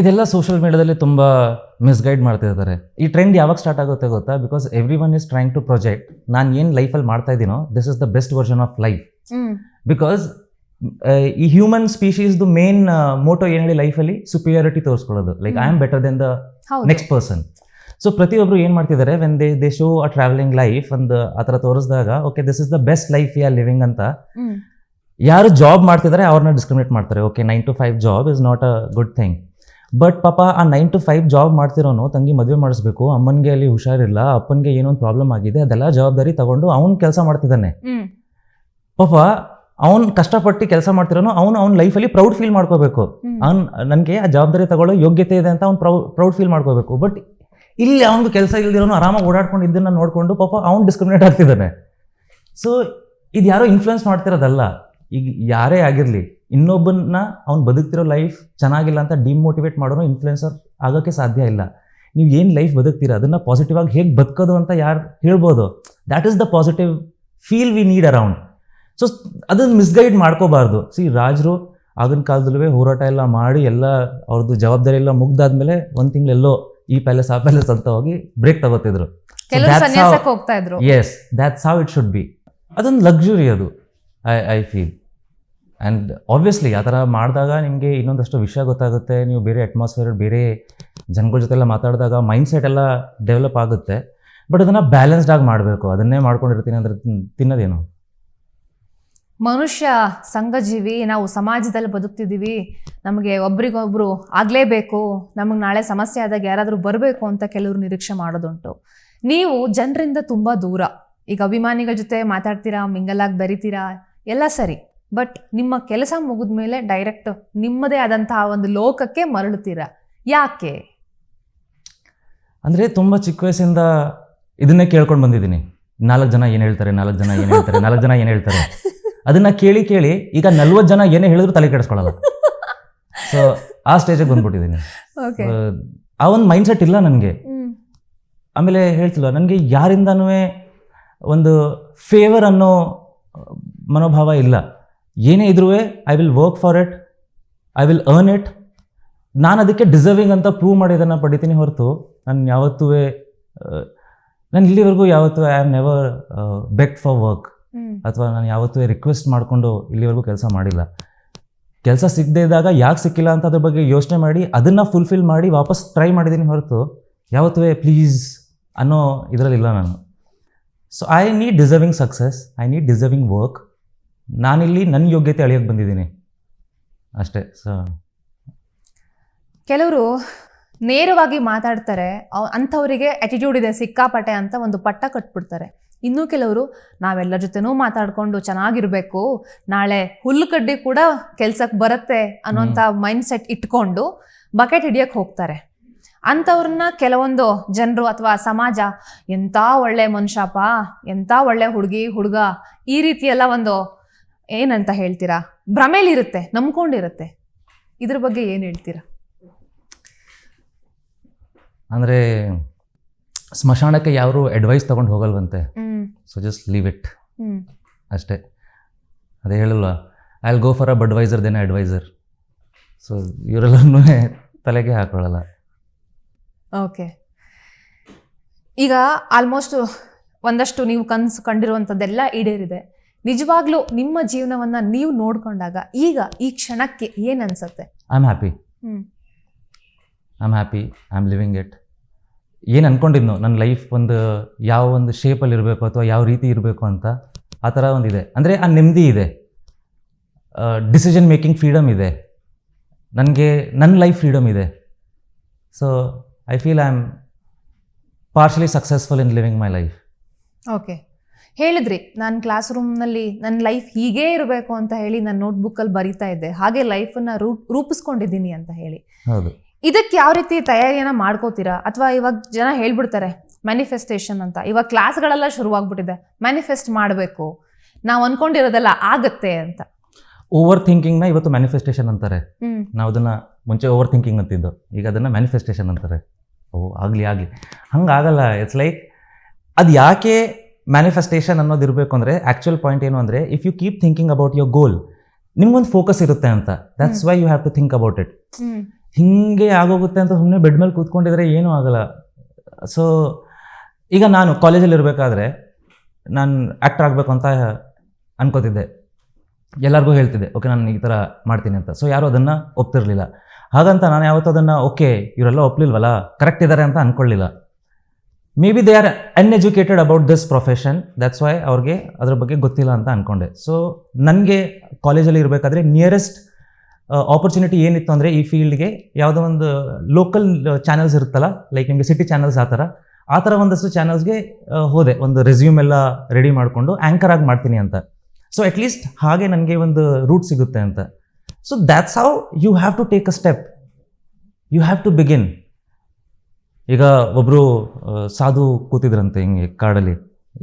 ಇದೆಲ್ಲ ಸೋಷಿಯಲ್ ಮೀಡಿಯಾದಲ್ಲಿ ತುಂಬ ಮಿಸ್ಗೈಡ್ ಮಾಡ್ತಿರ್ತಾರೆ. ಈ ಟ್ರೆಂಡ್ ಯಾವಾಗ ಸ್ಟಾರ್ಟ್ ಆಗುತ್ತೆ ಗೊತ್ತಾ? Because everyone is trying to project, ನಾನು ಏನು ಲೈಫಲ್ಲಿ ಮಾಡ್ತಾ ಇದ್ದೀನೋ this is the best version of life. Because ಈ ಹ್ಯೂಮನ್ ಸ್ಪೀಶೀಸ್ದು ಮೇನ್ ಮೋಟೋ ಏನು ಹೇಳಿ ಲೈಫಲ್ಲಿ ಸುಪೀರಿಯಾರಿಟಿ ತೋರಿಸ್ಕೊಳ್ಳೋದು. Like I am better than the next person. So ಪ್ರತಿಯೊಬ್ಬರು ಏನು ಮಾಡ್ತಿದ್ದಾರೆ, when they show a travelling life ಒಂದು ಆ ಥರ ತೋರಿಸಿದಾಗ, okay this is the best life we are living ಅಂತ ಯಾರು ಜಾಬ್ ಮಾಡ್ತಿದ್ದಾರೆ ಅವ್ರನ್ನ ಡಿಸ್ಕ್ರಿಮಿನೇಟ್ ಮಾಡ್ತಾರೆ. Okay 9 to 5 job is not a good thing. But ಪಾಪ ಆ 9 to 5 ಜಾಬ್ ಮಾಡ್ತಿರೋನು ತಂಗಿ ಮದುವೆ ಮಾಡಿಸ್ಬೇಕು, ಅಮ್ಮನಿಗೆ ಅಲ್ಲಿ ಹುಷಾರಿಲ್ಲ, ಅಪ್ಪನಿಗೆ ಏನೋ ಒಂದು ಪ್ರಾಬ್ಲಮ್ ಆಗಿದೆ, ಅದೆಲ್ಲ ಜವಾಬ್ದಾರಿ ತಗೊಂಡು ಅವ್ನು ಕೆಲಸ ಮಾಡ್ತಿದ್ದಾನೆ. ಪಾಪ ಅವ್ನು ಕಷ್ಟಪಟ್ಟು ಕೆಲಸ ಮಾಡ್ತಿರೋನು ಅವ್ನ ಲೈಫಲ್ಲಿ ಪ್ರೌಡ್ ಫೀಲ್ ಮಾಡ್ಕೋಬೇಕು. ನನಗೆ ಆ ಜವಾಬ್ದಾರಿ ತಗೊಳ್ಳೋ ಯೋಗ್ಯತೆ ಇದೆ ಅಂತ ಅವ್ನು ಪ್ರೌಡ್ ಫೀಲ್ ಮಾಡ್ಕೋಬೇಕು. ಬಟ್ ಇಲ್ಲಿ ಅವ್ನಿಗೆ ಕೆಲಸ ಇಲ್ದಿರೋನು ಆರಾಮಾಗಿ ಓಡಾಡ್ಕೊಂಡು ಇದನ್ನು ನೋಡಿಕೊಂಡು ಪಾಪ ಅವ್ನು ಡಿಸ್ಕ್ರಿಮಿನೇಟ್ ಆಗ್ತಿದ್ದಾನೆ. ಸೊ ಇದು ಯಾರೋ ಇನ್ಫ್ಲುಯೆನ್ಸ್ ಮಾಡ್ತಿರೋದಲ್ಲ. ಈಗ ಯಾರೇ ಆಗಿರಲಿ, ಇನ್ನೊಬ್ಬನ ಅವ್ನು ಬದುಕ್ತಿರೋ ಲೈಫ್ ಚೆನ್ನಾಗಿಲ್ಲ ಅಂತ ಡಿಮೋಟಿವೇಟ್ ಮಾಡೋನು ಇನ್ಫ್ಲುಯೆನ್ಸರ್ ಆಗೋಕ್ಕೆ ಸಾಧ್ಯ ಇಲ್ಲ. ನೀವು ಏನು ಲೈಫ್ ಬದುಕ್ತೀರ ಅದನ್ನು ಪಾಸಿಟಿವ್ ಆಗಿ ಹೇಗೆ ಬದುಕೋದು ಅಂತ ಯಾರು ಹೇಳ್ಬೋದು? That is the positive feel we need around. So ಅದನ್ನು ಮಿಸ್ಗೈಡ್ ಮಾಡ್ಕೋಬಾರ್ದು. ರಾಜರು ಆಗಿನ ಕಾಲದಲ್ಲೂ ಹೋರಾಟ ಎಲ್ಲ ಮಾಡಿ ಎಲ್ಲ ಅವ್ರದ್ದು ಜವಾಬ್ದಾರಿ ಎಲ್ಲ ಮುಗ್ದಾದ್ಮೇಲೆ ಒಂದು ತಿಂಗಳೆಲ್ಲೋ ಈ ಪ್ಯಾಲೇಸ್ ಆ ಪ್ಯಾಲೇಸ್ ಅಂತ ಹೋಗಿ ಬ್ರೇಕ್ ತಗೋತಿದ್ರು. Yes, that's how it should be. ಅದೊಂದು ಲಕ್ಸುರಿ ಅದು, ಐ ಫೀಲ್. ಆ್ಯಂಡ್ ಆಬ್ವಿಯಸ್ಲಿ ಆ ಥರ ಮಾಡಿದಾಗ ನಿಮಗೆ ಇನ್ನೊಂದಷ್ಟು ವಿಷಯ ಗೊತ್ತಾಗುತ್ತೆ. ನೀವು ಬೇರೆ ಅಟ್ಮಾಸ್ಫಿಯರ್, ಬೇರೆ ಜನಗಳ ಜೊತೆಲ್ಲ ಮಾತಾಡಿದಾಗ ಮೈಂಡ್ಸೆಟ್ ಎಲ್ಲ ಡೆವಲಪ್ ಆಗುತ್ತೆ. ಬಟ್ ಅದನ್ನು ಬ್ಯಾಲೆನ್ಸ್ಡ್ ಆಗಿ ಮಾಡಬೇಕು. ಅದನ್ನೇ ಮಾಡ್ಕೊಂಡಿರ್ತೀನಿ ಅಂದರೆ ತಿನ್ನೋದೇನು? ಮನುಷ್ಯ ಸಂಘಜೀವಿ, ನಾವು ಸಮಾಜದಲ್ಲಿ ಬದುಕ್ತಿದ್ದೀವಿ, ನಮಗೆ ಒಬ್ರಿಗೊಬ್ರು ಆಗಲೇಬೇಕು, ನಮಗೆ ನಾಳೆ ಸಮಸ್ಯೆ ಆದಾಗ ಯಾರಾದರೂ ಬರಬೇಕು ಅಂತ ಕೆಲವರು ನಿರೀಕ್ಷೆ ಮಾಡೋದುಂಟು. ನೀವು ಜನರಿಂದ ತುಂಬ ದೂರ, ಈಗ ಅಭಿಮಾನಿಗಳ ಜೊತೆ ಮಾತಾಡ್ತೀರಾ, ಮಿಂಗಲಾಗಿ ಬೆರಿತೀರಾ, ಎಲ್ಲ ಸರಿ. ಬಟ್ ನಿಮ್ಮ ಕೆಲಸ ಮುಗಿದ ಮೇಲೆ ಡೈರೆಕ್ಟ್ ನಿಮ್ಮದೇ ಆದಂತಹ ಒಂದು ಲೋಕಕ್ಕೆ ಮರಳುತ್ತೀರಾ. ಯಾಕೆ? ಅಂದರೆ ತುಂಬ ಚಿಕ್ಕ ವಯಸ್ಸಿಂದ ಇದನ್ನೇ ಕೇಳ್ಕೊಂಡು ಬಂದಿದ್ದೀನಿ. 4 ಜನ ಏನು ಹೇಳ್ತಾರೆ, 4 ಜನ ಏನು ಹೇಳ್ತಾರೆ, 4 ಜನ ಏನು ಹೇಳ್ತಾರೆ. ಅದನ್ನು ಕೇಳಿ ಕೇಳಿ ಈಗ 40 ಜನ ಏನೇ ಹೇಳಿದ್ರು ತಲೆ ಕೆಡಿಸ್ಕೊಳ್ಳಲ್ಲ. ಸೊ ಆ ಸ್ಟೇಜಿಗೆ ಬಂದ್ಬಿಟ್ಟಿದ್ದೀನಿ. ಆ ಒಂದು ಮೈಂಡ್ಸೆಟ್ ಇಲ್ಲ ನನಗೆ. ಆಮೇಲೆ ಹೇಳ್ತಿಲ್ಲ, ನನಗೆ ಯಾರಿಂದನೂ ಒಂದು ಫೇವರ್ ಅನ್ನೋ ಮನೋಭಾವ ಇಲ್ಲ. ಏನೇ ಇದ್ರೂ I will work for it, I will earn it. ನಾನು ಅದಕ್ಕೆ ಡಿಸರ್ವಿಂಗ್ ಅಂತ ಪ್ರೂವ್ ಮಾಡಿ ಅದನ್ನು ಪಡಿತೀನಿ ಹೊರತು ನಾನು ಯಾವತ್ತೂ ನಾನು ಇಲ್ಲಿವರೆಗೂ ಯಾವತ್ತೂ I have never beg for work ಅಥವಾ ನಾನು ಯಾವತ್ತೂ ರಿಕ್ವೆಸ್ಟ್ ಮಾಡಿಕೊಂಡು ಇಲ್ಲಿವರೆಗೂ ಕೆಲಸ ಮಾಡಿಲ್ಲ. ಕೆಲಸ ಸಿಗದೇ ಇದ್ದಾಗ ಯಾಕೆ ಸಿಕ್ಕಿಲ್ಲ ಅಂತ ಅದ್ರ ಬಗ್ಗೆ ಯೋಚನೆ ಮಾಡಿ ಅದನ್ನು ಫುಲ್ಫಿಲ್ ಮಾಡಿ ವಾಪಸ್ ಟ್ರೈ ಮಾಡಿದ್ದೀನಿ ಹೊರತು ಯಾವತ್ತೂ ಪ್ಲೀಸ್ ಅನ್ನೋ ಇದರಲ್ಲಿಲ್ಲ ನಾನು. So I need deserving success, I need deserving work. ನಾನಿಲ್ಲಿ ನನ್ನ ಯೋಗ್ಯತೆ ಅಳಿಯೋಕ್ಕೆ ಬಂದಿದ್ದೀನಿ ಅಷ್ಟೇ. ಸೊ ಕೆಲವರು ನೇರವಾಗಿ ಮಾತಾಡ್ತಾರೆ, ಅಂಥವರಿಗೆ ಆಟಿಟ್ಯೂಡ್ ಇದೆ ಸಿಕ್ಕಾಪಟ್ಟೆ ಅಂತ ಒಂದು ಪಟ್ಟ ಕಟ್ಬಿಡ್ತಾರೆ. ಇನ್ನೂ ಕೆಲವರು ನಾವೆಲ್ಲರ ಜೊತೆನೂ ಮಾತಾಡಿಕೊಂಡು ಚೆನ್ನಾಗಿರಬೇಕು, ನಾಳೆ ಹುಲ್ಲು ಕಡ್ಡಿ ಕೂಡ ಕೆಲ್ಸಕ್ಕೆ ಬರುತ್ತೆ ಅನ್ನೋಂಥ ಮೈಂಡ್ ಸೆಟ್ ಇಟ್ಕೊಂಡು ಬಕೆಟ್ ಹಿಡಿಯೋಕ್ಕೆ ಹೋಗ್ತಾರೆ. ಅಂಥವ್ರನ್ನ ಕೆಲವೊಂದು ಜನರು ಅಥವಾ ಸಮಾಜ ಎಂಥ ಒಳ್ಳೆ ಮನುಷ್ಯಪ್ಪ, ಎಂಥ ಒಳ್ಳೆ ಹುಡುಗ, ಈ ರೀತಿ ಎಲ್ಲ ಒಂದು ಏನಂತ ಹೇಳ್ತೀರಾ, ಭ್ರಮೇಲಿರುತ್ತೆ, ನಂಬ್ಕೊಂಡಿರುತ್ತೆ. ಇದ್ರ ಬಗ್ಗೆ ಏನು ಹೇಳ್ತೀರಾ? ಅಂದರೆ ಸ್ಮಶಾನಕ್ಕೆ ಯಾರು ಅಡ್ವೈಸ್ ತೊಗೊಂಡು ಹೋಗಲ್ವಂತೆ. ಸೊ ಜಸ್ಟ್ ಲೀವ್ ಇಟ್ ಅಷ್ಟೇ. ಅದೇ ಹೇಳಲ್ವ, I will go for a Budweiser then adviser. So ಇವರೆಲ್ಲನೂ ತಲೆಗೆ ಹಾಕೊಳ್ಳಲ್ಲ. ಓಕೆ, ಈಗ ಆಲ್ಮೋಸ್ಟ್ ಒಂದಷ್ಟು ನೀವು ಕನಸು ಕಂಡಿರುವಂಥದ್ದೆಲ್ಲ ಈಡೇರಿದೆ. ನಿಜವಾಗ್ಲೂ ನಿಮ್ಮ ಜೀವನವನ್ನು ನೀವು ನೋಡ್ಕೊಂಡಾಗ ಈಗ ಈ ಕ್ಷಣಕ್ಕೆ ಏನು ಅನ್ಸುತ್ತೆ? I am happy, I am living it. ಏನು ಅಂದ್ಕೊಂಡಿದ್ನೋ ನನ್ನ ಲೈಫ್ ಯಾವ ಒಂದು ಶೇಪಲ್ಲಿ ಇರಬೇಕು ಅಥವಾ ಯಾವ ರೀತಿ ಇರಬೇಕು ಅಂತ, ಆ ಥರ ಒಂದಿದೆ. ಅಂದರೆ ಆ ನೆಮ್ಮದಿ ಇದೆ, ಡಿಸಿಷನ್ ಮೇಕಿಂಗ್ ಫ್ರೀಡಮ್ ಇದೆ, ನನಗೆ ನನ್ನ ಲೈಫ್ ಫ್ರೀಡಮ್ ಇದೆ. So I feel I am partially successful in living my life. Okay, ಹೇಳಿದ್ರಿ ನಾನು ಕ್ಲಾಸ್ ರೂಮ್ನಲ್ಲಿ ನನ್ನ ಲೈಫ್ ಹೀಗೇ ಇರಬೇಕು ಅಂತ ಹೇಳಿ ನಾನು ನೋಟ್ಬುಕ್ಕಲ್ಲಿ ಬರಿತಾ ಇದ್ದೆ, ಹಾಗೆ ಲೈಫನ್ನು ರೂಪಿಸ್ಕೊಂಡಿದ್ದೀನಿ ಅಂತ ಹೇಳಿ. ಹೌದು. ಇದಕ್ಕೆ ಯಾವ ರೀತಿ ತಯಾರಿಯನ್ನು ಮಾಡ್ಕೋತೀರಾ? ಅಥವಾ ಇವಾಗ ಜನ ಹೇಳ್ಬಿಡ್ತಾರೆ ಮ್ಯಾನಿಫೆಸ್ಟೇಷನ್ ಅಂತ, ಇವಾಗ ಕ್ಲಾಸ್ಗಳೆಲ್ಲ ಶುರುವಾಗ್ಬಿಟ್ಟಿದೆ, ಮ್ಯಾನಿಫೆಸ್ಟ್ ಮಾಡಬೇಕು, ನಾವು ಅಂದ್ಕೊಂಡಿರೋದೆಲ್ಲ ಆಗತ್ತೆ ಅಂತ. ಓವರ್ ಥಿಂಕಿಂಗ್ನ ಇವತ್ತು ಮ್ಯಾನಿಫೆಸ್ಟೇಷನ್ ಅಂತಾರೆ. ನಾವು ಅದನ್ನು ಮುಂಚೆ ಓವರ್ ಥಿಂಕಿಂಗ್ ಅಂತಿದ್ದು, ಈಗ ಅದನ್ನು ಮ್ಯಾನಿಫೆಸ್ಟೇಷನ್ ಅಂತಾರೆ. ಆಗಲಿ ಹಂಗಾಗಲ್ಲ. ಇಟ್ಸ್ ಲೈಕ್ ಅದು ಯಾಕೆ ಮ್ಯಾನಿಫೆಸ್ಟೇಷನ್ ಅನ್ನೋದು ಇರಬೇಕು ಅಂದರೆ, ಆ್ಯಕ್ಚುಯಲ್ ಪಾಯಿಂಟ್ ಏನು ಅಂದರೆ, if you keep thinking about your goal, ನಿಮ್ಗೊಂದು ಫೋಕಸ್ ಇರುತ್ತೆ ಅಂತ. That's why you have to think about it. ಹಿಂಗೆ ಆಗೋಗುತ್ತೆ ಅಂತ ಸುಮ್ಮನೆ ಬೆಡ್ ಮೇಲೆ ಕೂತ್ಕೊಂಡಿದ್ರೆ ಏನೂ ಆಗಲ್ಲ. ಸೊ ಈಗ ನಾನು ಕಾಲೇಜಲ್ಲಿ ಇರಬೇಕಾದ್ರೆ ನಾನು ಆ್ಯಕ್ಟರ್ ಆಗಬೇಕು ಅಂತ ಅನ್ಕೋತಿದ್ದೆ, ಎಲ್ಲರಿಗೂ ಹೇಳ್ತಿದ್ದೆ ಓಕೆ ನಾನು ಈ ಥರ ಮಾಡ್ತೀನಿ ಅಂತ. ಸೊ ಯಾರೂ ಅದನ್ನು ಒಪ್ತಿರಲಿಲ್ಲ. ಹಾಗಂತ ನಾನು ಯಾವತ್ತೂ ಅದನ್ನು ಓಕೆ ಇವರೆಲ್ಲ ಒಪ್ಪಲಿಲ್ವಲ್ಲ, ಕರೆಕ್ಟ್ ಇದ್ದಾರೆ ಅಂತ ಅಂದ್ಕೊಳ್ಳಿಲ್ಲ. Maybe they are uneducated about this profession, that's why ಅವ್ರಿಗೆ ಅದ್ರ ಬಗ್ಗೆ ಗೊತ್ತಿಲ್ಲ ಅಂತ ಅಂದ್ಕೊಂಡೆ. ಸೊ ನನಗೆ ಕಾಲೇಜಲ್ಲಿ ಇರಬೇಕಾದ್ರೆ ನಿಯರೆಸ್ಟ್ ಆಪರ್ಚುನಿಟಿ ಏನಿತ್ತು ಅಂದರೆ, ಈ ಫೀಲ್ಡ್ಗೆ ಯಾವುದೋ ಒಂದು ಲೋಕಲ್ ಚಾನಲ್ಸ್ ಇರುತ್ತಲ್ಲ, ಲೈಕ್ ನಿಮಗೆ ಸಿಟಿ ಚಾನಲ್ಸ್ ಆ ಥರ ಒಂದಷ್ಟು ಚಾನಲ್ಸ್ಗೆ ಹೋದೆ, ಒಂದು ರೆಸ್ಯೂಮ್ ಎಲ್ಲ ರೆಡಿ ಮಾಡಿಕೊಂಡು ಆ್ಯಂಕರ್ ಆಗಿ ಮಾಡ್ತೀನಿ ಅಂತ. ಸೊ ಅಟ್ಲೀಸ್ಟ್ ಹಾಗೆ ನನಗೆ ಒಂದು ರೂಟ್ ಸಿಗುತ್ತೆ ಅಂತ. So that's how you have to take a step, you have to begin. ಈಗ ಒಬ್ಬರು ಸಾಧು ಕೂತಿದ್ರಂತೆ ಹಿಂಗೆ ಕಾಡಲ್ಲಿ,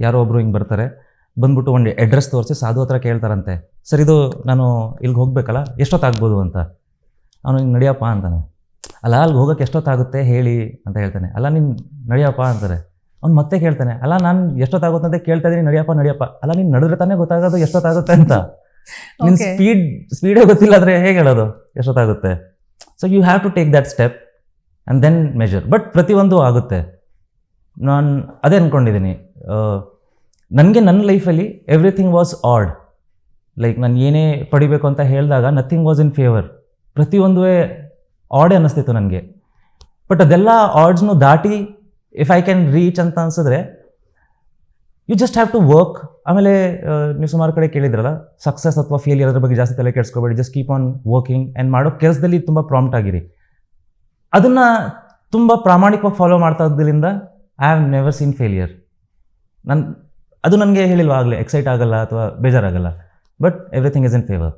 ಯಾರೋ ಒಬ್ಬರು ಹಿಂಗೆ ಬರ್ತಾರೆ, ಬಂದ್ಬಿಟ್ಟು ಒಂದು ಅಡ್ರೆಸ್ ತೋರಿಸಿ ಸಾಧು ಹತ್ರ ಕೇಳ್ತಾರಂತೆ, ಸರ್ ಇದು ನಾನು ಇಲ್ಲಿಗೆ ಹೋಗ್ಬೇಕಲ್ಲ, ಎಷ್ಟೊತ್ತಾಗ್ಬೋದು ಅಂತ. ಅವನು ಹಿಂಗೆ ನಡಿಯಪ್ಪ ಅಂತಾನೆ. ಅಲ್ಲ ಅಲ್ಲಿಗೆ ಹೋಗೋಕ್ಕೆ ಎಷ್ಟೊತ್ತಾಗುತ್ತೆ ಹೇಳಿ ಅಂತ ಹೇಳ್ತಾನೆ. ಅಲ್ಲ ನೀನು ನಡಿಯಪ್ಪ ಅಂತಾರೆ. ಅವ್ನು ಮತ್ತೆ ಕೇಳ್ತಾನೆ, ಅಲ್ಲ ನಾನು ಎಷ್ಟೊತ್ತಾಗುತ್ತೆ ಅಂತ ಕೇಳ್ತಾ ಇದ್ದೀನಿ, ನಡಿಯಪ್ಪ. ಅಲ್ಲ ನೀನು ನಡೆದ್ರೆ ತಾನೇ ಗೊತ್ತಾಗೋದು ಎಷ್ಟೊತ್ತಾಗುತ್ತೆ ಅಂತ. ನಿನ್ನ ಸ್ಪೀಡೇ ಗೊತ್ತಿಲ್ಲ ಅಂದರೆ ಹೇಗೆ ಹೇಳೋದು ಎಷ್ಟೊತ್ತಾಗುತ್ತೆ? So you have to take that step and then measure. But ಪ್ರತಿಯೊಂದು ಆಗುತ್ತೆ. ನಾನು ಅದೇ ಅಂದ್ಕೊಂಡಿದ್ದೀನಿ, ನನಗೆ ನನ್ನ ಲೈಫಲ್ಲಿ ಎವ್ರಿಥಿಂಗ್ ವಾಸ್ ಆಡ್. ಲೈಕ್ ನಾನು ಏನೇ ಪಡಿಬೇಕು ಅಂತ ಹೇಳಿದಾಗ ನಥಿಂಗ್ ವಾಸ್ ಇನ್ ಫೇವರ್. ಪ್ರತಿಯೊಂದು ಆಡೇ ಅನ್ನಿಸ್ತಿತ್ತು ನನಗೆ. ಬಟ್ ಅದೆಲ್ಲ ಆಡ್ಸ್ನು ದಾಟಿ ಇಫ್ ಐ ಕ್ಯಾನ್ ರೀಚ್ ಅಂತ ಅನ್ಸಿದ್ರೆ, you just have to work. ಆಮೇಲೆ ನೀವು ಸುಮಾರು ಕಡೆ ಕೇಳಿದ್ರಲ್ಲ, ಸಕ್ಸಸ್ ಅಥವಾ ಫೇಲಿಯರ್ ಅದ್ರ ಬಗ್ಗೆ ಜಾಸ್ತಿ ತಲೆ ಕೆಡಿಸ್ಕೋಬೇಡಿ, just keep on working and ಮಾಡೋ ಕೆಲಸದಲ್ಲಿ ತುಂಬ ಪ್ರಾಂಪ್ಟ್ ಆಗಿರಿ. ಅದನ್ನು ತುಂಬ ಪ್ರಾಮಾಣಿಕವಾಗಿ ಫಾಲೋ ಮಾಡ್ತಾ ಇದ್ದರಿಂದ I have never seen failure. ಅದು ನನಗೆ ಹೇಳಿಲ್ವ ಆಗಲೇ, ಎಕ್ಸೈಟ್ ಆಗಲ್ಲ ಅಥವಾ ಬೇಜಾರಾಗಲ್ಲ, but everything is in favour.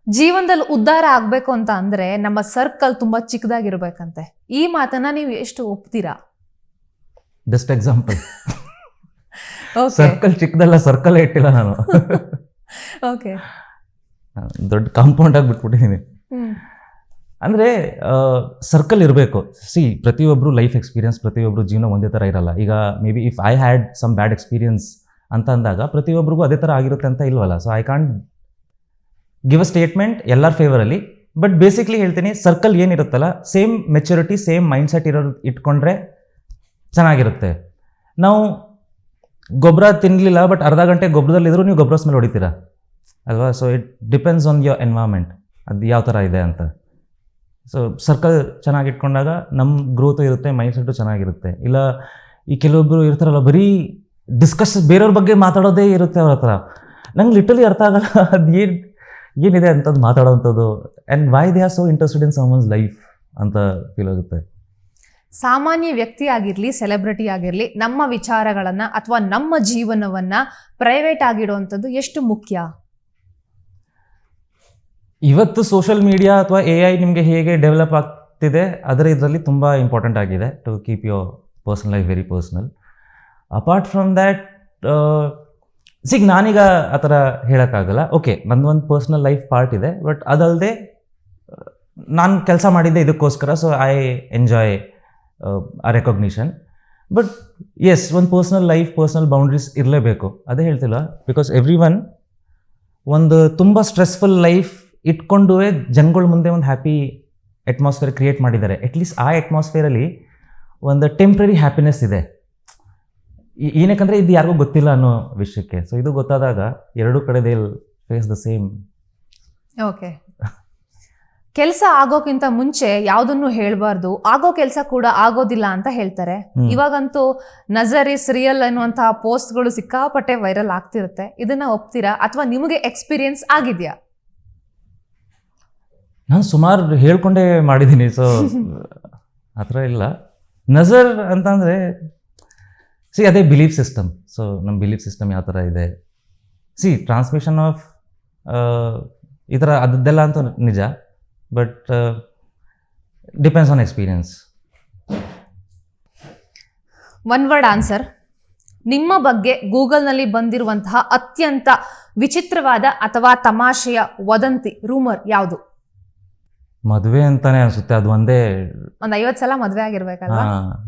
ಜೀವನದಲ್ಲಿ ಉದ್ಧಾರ ಆಗಬೇಕು ಅಂತ ಅಂದರೆ ನಮ್ಮ ಸರ್ಕಲ್ ತುಂಬ ಚಿಕ್ಕದಾಗಿರ್ಬೇಕಂತೆ. ಈ ಮಾತನ್ನ ನೀವು ಎಷ್ಟು ಒಪ್ತೀರಾ? Best example. ಸರ್ಕಲ್ ಚಿಕ್ಕದಲ್ಲ, ಸರ್ಕಲ್ ಇಟ್ಟಿಲ್ಲ ನಾನು. ಓಕೆ, ದೊಡ್ಡ ಕಾಂಪೌಂಡ್ ಆಗಿ ಬಿಟ್ಬಿಟ್ಟಿದ್ದೀನಿ. ಅಂದರೆ ಸರ್ಕಲ್ ಇರಬೇಕು. ಪ್ರತಿಯೊಬ್ಬರು ಲೈಫ್ ಎಕ್ಸ್ಪೀರಿಯನ್ಸ್, ಪ್ರತಿಯೊಬ್ಬರು ಜೀವನ ಒಂದೇ ಥರ ಇರಲ್ಲ. ಈಗ maybe if I had some bad experience ಅಂತ ಅಂದಾಗ ಪ್ರತಿಯೊಬ್ಬರಿಗೂ ಅದೇ ಥರ ಆಗಿರುತ್ತೆ ಅಂತ ಇಲ್ವಲ್ಲ. So I can't give a statement ಎಲ್ಲರ ಫೇವರಲ್ಲಿ. ಬಟ್ ಬೇಸಿಕ್ಲಿ ಹೇಳ್ತೀನಿ, ಸರ್ಕಲ್ ಏನಿರುತ್ತಲ್ಲ, ಸೇಮ್ ಮೆಚುರಿಟಿ, ಸೇಮ್ ಮೈಂಡ್ಸೆಟ್ ಇಟ್ಕೊಂಡ್ರೆ ಚೆನ್ನಾಗಿರುತ್ತೆ. ನಾವು ಗೊಬ್ಬರ ತಿನ್ನಲಿಲ್ಲ, ಬಟ್ ಅರ್ಧ ಗಂಟೆ ಗೊಬ್ಬರದಲ್ಲಿದ್ದರೂ ನೀವು ಗೊಬ್ಬರ ಸ್ಮೆಲ್ ಹೊಡಿತೀರಾ ಅಲ್ವಾ? So it depends on your environment, ಅದು ಯಾವ ಥರ ಇದೆ ಅಂತ. ಸೊ ಸರ್ಕಲ್ ಚೆನ್ನಾಗಿ ಇಟ್ಕೊಂಡಾಗ ನಮ್ಮ ಗ್ರೋತು ಇರುತ್ತೆ, ಮೈಂಡ್ ಸೆಟ್ಟು ಚೆನ್ನಾಗಿರುತ್ತೆ. ಇಲ್ಲ ಈ ಕೆಲವೊಬ್ಬರು ಇರ್ತಾರಲ್ಲ, ಬರೀ ಬೇರೆಯವ್ರ ಬಗ್ಗೆ ಮಾತಾಡೋದೇ ಇರುತ್ತೆ ಅವ್ರ ಹತ್ರ. ನಂಗೆ ಲಿಟರಲಿ ಅರ್ಥ ಆಗಲ್ಲ ಅದು ಏನಿದೆ ಅಂತದ್ದು ಮಾತಾಡೋವಂಥದ್ದು, and why they are so interested in someone's life ಅಂತ ಫೀಲ್ ಆಗುತ್ತೆ. ಸಾಮಾನ್ಯ ವ್ಯಕ್ತಿ ಆಗಿರಲಿ, ಸೆಲೆಬ್ರಿಟಿ ಆಗಿರಲಿ, ನಮ್ಮ ವಿಚಾರಗಳನ್ನು ಅಥವಾ ನಮ್ಮ ಜೀವನವನ್ನು ಪ್ರೈವೇಟ್ ಆಗಿಡುವಂಥದ್ದು ಎಷ್ಟು ಮುಖ್ಯ? ಇವತ್ತು ಸೋಷಿಯಲ್ ಮೀಡಿಯಾ ಅಥವಾ AI ನಿಮಗೆ ಹೇಗೆ ಡೆವಲಪ್ ಆಗ್ತಿದೆ ಅದರ ಇದರಲ್ಲಿ ತುಂಬ ಇಂಪಾರ್ಟೆಂಟ್ ಆಗಿದೆ to keep your personal life very personal. Apart from that, ನಾನೀಗ ಆ ಥರ ಹೇಳೋಕ್ಕಾಗಲ್ಲ. ಓಕೆ, ನಂದೊಂದು ಪರ್ಸ್ನಲ್ ಲೈಫ್ ಪಾರ್ಟ್ ಇದೆ, ಬಟ್ ಅದಲ್ಲದೆ ನಾನು ಕೆಲಸ ಮಾಡಿದ್ದೆ ಇದಕ್ಕೋಸ್ಕರ, ಸೊ ಐ ಎಂಜಾಯ್ ಆ ರೆಕಗ್ನಿಷನ್. ಬಟ್ ಎಸ್, ಒಂದು ಪರ್ಸನಲ್ ಬೌಂಡ್ರೀಸ್ ಇರಲೇಬೇಕು. ಅದೇ ಹೇಳ್ತಿಲ್ಲ, ಬಿಕಾಸ್ ಎವ್ರಿ ಒನ್ ಒಂದು ತುಂಬ ಸ್ಟ್ರೆಸ್ಫುಲ್ ಲೈಫ್ ಇಟ್ಕೊಂಡು ಜನಗಳ ಮುಂದೆ ಒಂದು ಹ್ಯಾಪಿ ಅಟ್ಮಾಸ್ಫಿಯರ್ ಕ್ರಿಯೇಟ್ ಮಾಡಿದ್ದಾರೆ. ಅಟ್ಲೀಸ್ಟ್ ಆ ಅಟ್ಮಾಸ್ಫಿಯರಲ್ಲಿ ಒಂದು ಟೆಂಪ್ರರಿ ಹ್ಯಾಪಿನೆಸ್ ಇದೆ. ಏನಕ್ಕಂದರೆ ಇದು ಯಾರಿಗೂ ಗೊತ್ತಿಲ್ಲ ಅನ್ನೋ ವಿಷಯಕ್ಕೆ. ಸೊ ಇದು ಗೊತ್ತಾದಾಗ ಎರಡೂ ಕಡೆ they will face the same. Okay, ಕೆಲಸ ಆಗೋಕ್ಕಿಂತ ಮುಂಚೆ ಯಾವುದನ್ನು ಹೇಳಬಾರ್ದು, ಆಗೋ ಕೆಲಸ ಕೂಡ ಆಗೋದಿಲ್ಲ ಅಂತ ಹೇಳ್ತಾರೆ. ಇವಾಗಂತೂ ನಜರ್ ಇಸ್ ರಿಯಲ್ ಅನ್ನುವಂತಹ ಪೋಸ್ಟ್ಗಳು ಸಿಕ್ಕಾಪಟ್ಟೆ ವೈರಲ್ ಆಗ್ತಿರುತ್ತೆ. ಇದನ್ನ ಒಪ್ತೀರಾ ಅಥವಾ ನಿಮಗೆ ಎಕ್ಸ್ಪೀರಿಯನ್ಸ್ ಆಗಿದೆಯಾ? ನಾನು ಸುಮಾರು ಹೇಳ್ಕೊಂಡೇ ಮಾಡಿದ್ದೀನಿ. ಸೊ ಆ ಥರ ಇಲ್ಲ. ನಜರ್ ಅಂತಂದರೆ ಅದೇ ಬಿಲೀಫ್ ಸಿಸ್ಟಮ್. ಸೊ ನಮ್ಮ ಬಿಲೀಫ್ ಸಿಸ್ಟಮ್ ಯಾವ ಥರ ಇದೆ, ಟ್ರಾನ್ಸ್ಮಿಷನ್ ಆಫ್ ಈ ಥರ ಅದದ್ದೆಲ್ಲ ಅಂತ ನಿಜ, but depends on experience. One word answer. ನಿಮ್ಮ ಬಗ್ಗೆ ಗೂಗಲ್ನಲ್ಲಿ ಬಂದಿರುವಂತಹ ಅತ್ಯಂತ ವಿಚಿತ್ರವಾದ ಅಥವಾ ತಮಾಷೆಯ ವದಂತಿ, ರೂಮರ್ ಯಾವುದು? ಮದುವೆ ಅಂತಾನೆ ಅನಿಸುತ್ತೆ. ಅದು ಒಂದೇ. ಒಂದು 50 ಸಲ ಮದುವೆ ಆಗಿರ್ಬೇಕಲ್ಲ?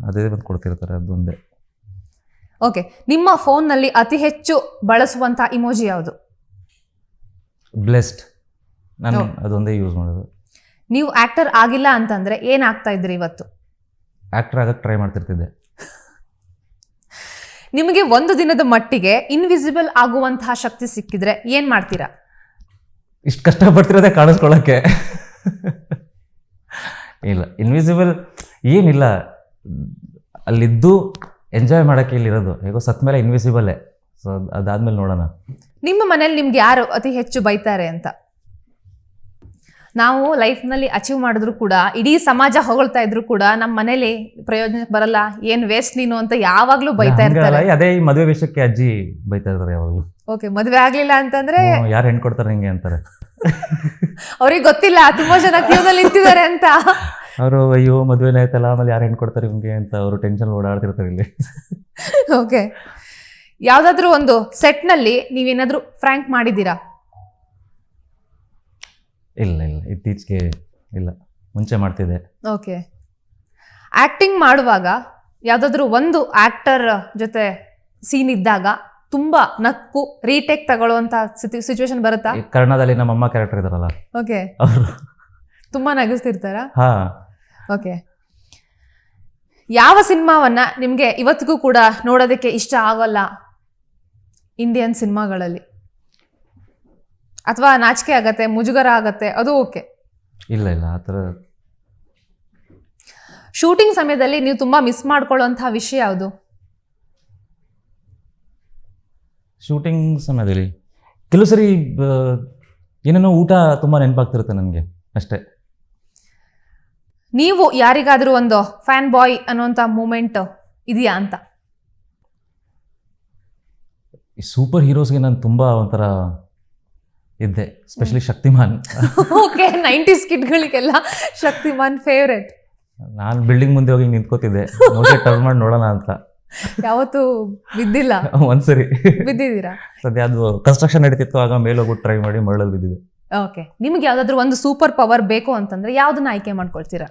ಅದೇ ಬಂದು ಕೊಡ್ತಿರ್ತಾರೆ, ಅದು ಒಂದೇ. ಓಕೆ, ನಿಮ್ಮ ಫೋನ್ನಲ್ಲಿ ಅತಿ ಹೆಚ್ಚು ಬಳಸುವಂತಹ ಇಮೋಜಿ ಯಾವುದು? ಬ್ಲೆಸ್ಡ್. ನಾನು ಅದೊಂದೇ ಯೂಸ್ ಮಾಡೋದು. ನೀವು ಆಕ್ಟರ್ ಆಗಿಲ್ಲ ಅಂತಂದ್ರೆ ಏನಾಗ್ತಾ ಇದ್ರಿ ಇವತ್ತು? ಆಕ್ಟರ್ ಆಗಕ್ಕೆ ಟ್ರೈ ಮಾಡ್ತಿರ್ತಿದ್ದೆ. ನಿಮಗೆ ಒಂದು ದಿನದ ಮಟ್ಟಿಗೆ ಇನ್ವಿಸಿಬಲ್ ಆಗುವಂತಹ ಶಕ್ತಿ ಸಿಕ್ಕಿದ್ರೆ ಏನ್ ಮಾಡ್ತೀರಾ? ಇಷ್ಟು ಕಷ್ಟಪಡ್ತಿರೋದೇ ಕಾಣಿಸ್ಕೊಳ್ಳೋಕ್ಕೆ. ಇಲ್ಲ, ಇನ್ವಿಸಿಬಲ್ ಏನಿಲ್ಲ, ಅಲ್ಲಿದ್ದು ಎಂಜಾಯ್ ಮಾಡೋಕ್ಕೆ ಇಲ್ಲಿರೋದು. ಹೇಗೋ ಸತ್ ಮೇಲೆ ಇನ್ವಿಸಿಬಲ್ಲೇ. ಸೊ ಅದಾದ್ಮೇಲೆ ನೋಡೋಣ. ನಿಮ್ಮ ಮನೇಲಿ ನಿಮ್ಗೆ ಯಾರು ಅತಿ ಹೆಚ್ಚು ಬೈತಾರೆ ಅಂತ? ನಾವು ಲೈಫ್ನಲ್ಲಿ ಅಚೀವ್ ಮಾಡಿದ್ರು ಕೂಡ, ಇಡೀ ಸಮಾಜ ಹೊಗಳ್ತಾ ಇದ್ರು ಕೂಡ, ನಮ್ಮ ಮನೇಲಿ ಪ್ರಯೋಜನಕ್ಕೆ ಬರಲ್ಲ, ಏನ್ ವೇಸ್ಟ್ ನೀನು ಅಂತ ಯಾವಾಗ್ಲೂ ಬೈತಾ ಇರ್ತಾರೆ. ಅದೇ ಈ ಮದುವೆ ವಿಷಯಕ್ಕೆ ಅಜ್ಜಿ ಬೈತಾ ಇರ್ತಾರೆ ಯಾವಾಗ್ಲೂ. ಓಕೆ, ಮದುವೆ ಆಗ್ಲಿಲ್ಲ ಅಂತಂದ್ರೆ ಯಾರು ಹೆಣ್ಣು ಕೊಡ್ತಾರೆ ಹಿಂಗೆ ಅಂತಾರೆ. ಅವ್ರಿಗೆ ಗೊತ್ತಿಲ್ಲ ತುಂಬಾ ಜನ ಕ್ಯೂನಲ್ಲಿ ನಿಂತಿದ್ದಾರೆ ಅಂತ. ಅವರು ಅಯ್ಯೋ ಮದುವೆನೇ ಆಯ್ತಲ್ಲ, ಆಮೇಲೆ ಯಾರು ಹೆಣ್ಣು ಕೊಡ್ತಾರೆ ಹಿಂಗೆ ಅಂತ ಅವರು ಟೆನ್ಷನ್ ಓಡಾಡ್ತಿರ್ತಾರೆ ಇಲ್ಲಿ. ಓಕೆ, ಯಾವ್ದಾದ್ರು ಒಂದು ಸೆಟ್ ನಲ್ಲಿ ನೀವೇನಾದ್ರೂ ಫ್ರ್ಯಾಂಕ್ ಮಾಡಿದ್ದೀರಾ? ಇಲ್ಲ ಇಲ್ಲ, ಇತ್ತೀಚೆಗೆ ಇಲ್ಲ, ಮುಂಚೆ ಮಾಡ್ತಿದ್ದೆ. ಓಕೆ, ಆಕ್ಟಿಂಗ್ ಮಾಡುವಾಗ ಯಾವ್ದಾದ್ರು ಒಂದು ಆಕ್ಟರ್ ಜೊತೆ ಸೀನ್ ಇದ್ದಾಗ ತುಂಬಾ ನಕ್ಕು ರೀಟೇಕ್ ತಗೊಳ್ಳುವಂತ ಸಿಚುವೇಶನ್ ಬರುತ್ತಾ? ಕನ್ನಡದಲ್ಲಿ ನಮ್ಮಮ್ಮ ಕ್ಯಾರೆಕ್ಟರ್ ಇದಾರಲ್ಲ, ಓಕೆ, ಅವರು ತುಂಬಾ ನಗಿಸ್ತಿರ್ತಾರ? ಹಾ. ಓಕೆ, ಯಾವ ಸಿನಿಮಾವನ್ನ ನಿಮ್ಗೆ ಇವತ್ತಿಗೂ ಕೂಡ ನೋಡೋದಕ್ಕೆ ಇಷ್ಟ ಆಗೋಲ್ಲ ಇಂಡಿಯನ್ ಸಿನಿಮಾಗಳಲ್ಲಿ? ಅಥವಾ ನಾಚಿಕೆ ಆಗತ್ತೆ, ಮುಜುಗರ ಆಗತ್ತೆ, ಅದು ಓಕೆ? ಇಲ್ಲ ಇಲ್ಲ, ಆ ಥರ. ಶೂಟಿಂಗ್ ಸಮಯದಲ್ಲಿ ನೀವು ತುಂಬಾ ಮಿಸ್ ಮಾಡ್ಕೊಳ್ಳುವಂತಹ ವಿಷಯ ಯಾವುದು? ಶೂಟಿಂಗ್ ಸಮಯದಲ್ಲಿ ಕೆಲವು ಸರಿ ಏನೇನೋ ಊಟ ತುಂಬ ನೆನಪಾಗ್ತಿರುತ್ತೆ ನನಗೆ ಅಷ್ಟೇ. ನೀವು ಯಾರಿಗಾದ್ರೂ ಒಂದು ಫ್ಯಾನ್ ಬಾಯ್ ಅನ್ನುವಂಥ ಮೂಮೆಂಟ್ ಇದೆಯಾ ಅಂತ? ಈ ಸೂಪರ್ ಹೀರೋಸ್ಗೆ ನಾನು ತುಂಬ ಒಂಥರ ಇದ್ದೆ, ಸ್ಪೆಷಲಿ ಶಕ್ತಿಮಾನ್. ಓಕೆ, 90s ಕಿಡ್ಗಳಿಗೆಲ್ಲ ಶಕ್ತಿಮಾನ್ ಫೇವ್ರೆಟ್. ನಾನು ಬಿಲ್ಡಿಂಗ್ ಮುಂದೆ ಹೋಗಿ ನಿಂತ್ಕೋತಿದ್ದೆ, ಟರ್ನ್ ಮಾಡಿ ನೋಡೋಣ ಅಂತ. ಯಾವತ್ತೂ ಬಿದ್ದಿಲ್ಲ? ಒಂದ್ಸರಿ ಬಿದ್ದಿದ್ದೀರಾ? ಸದ್ಯ ಅದು ಕನ್ಸ್ಟ್ರಕ್ಷನ್ ನಡೀತಿತ್ತು, ಆಗ ಮೇಲೆ ಹೋಗ್ಬಿಟ್ಟು ಟ್ರೈ ಮಾಡಿ ಮರಳಲ್ಲಿ ಬಿದ್ದಿದೆ. ಓಕೆ, ನಿಮ್ಗೆ ಯಾವ್ದಾದ್ರು ಒಂದು ಸೂಪರ್ ಪವರ್ ಬೇಕು ಅಂತಂದ್ರೆ ಯಾವ್ದನ್ನ ಆಯ್ಕೆ ಮಾಡ್ಕೊಳ್ತೀರಾ?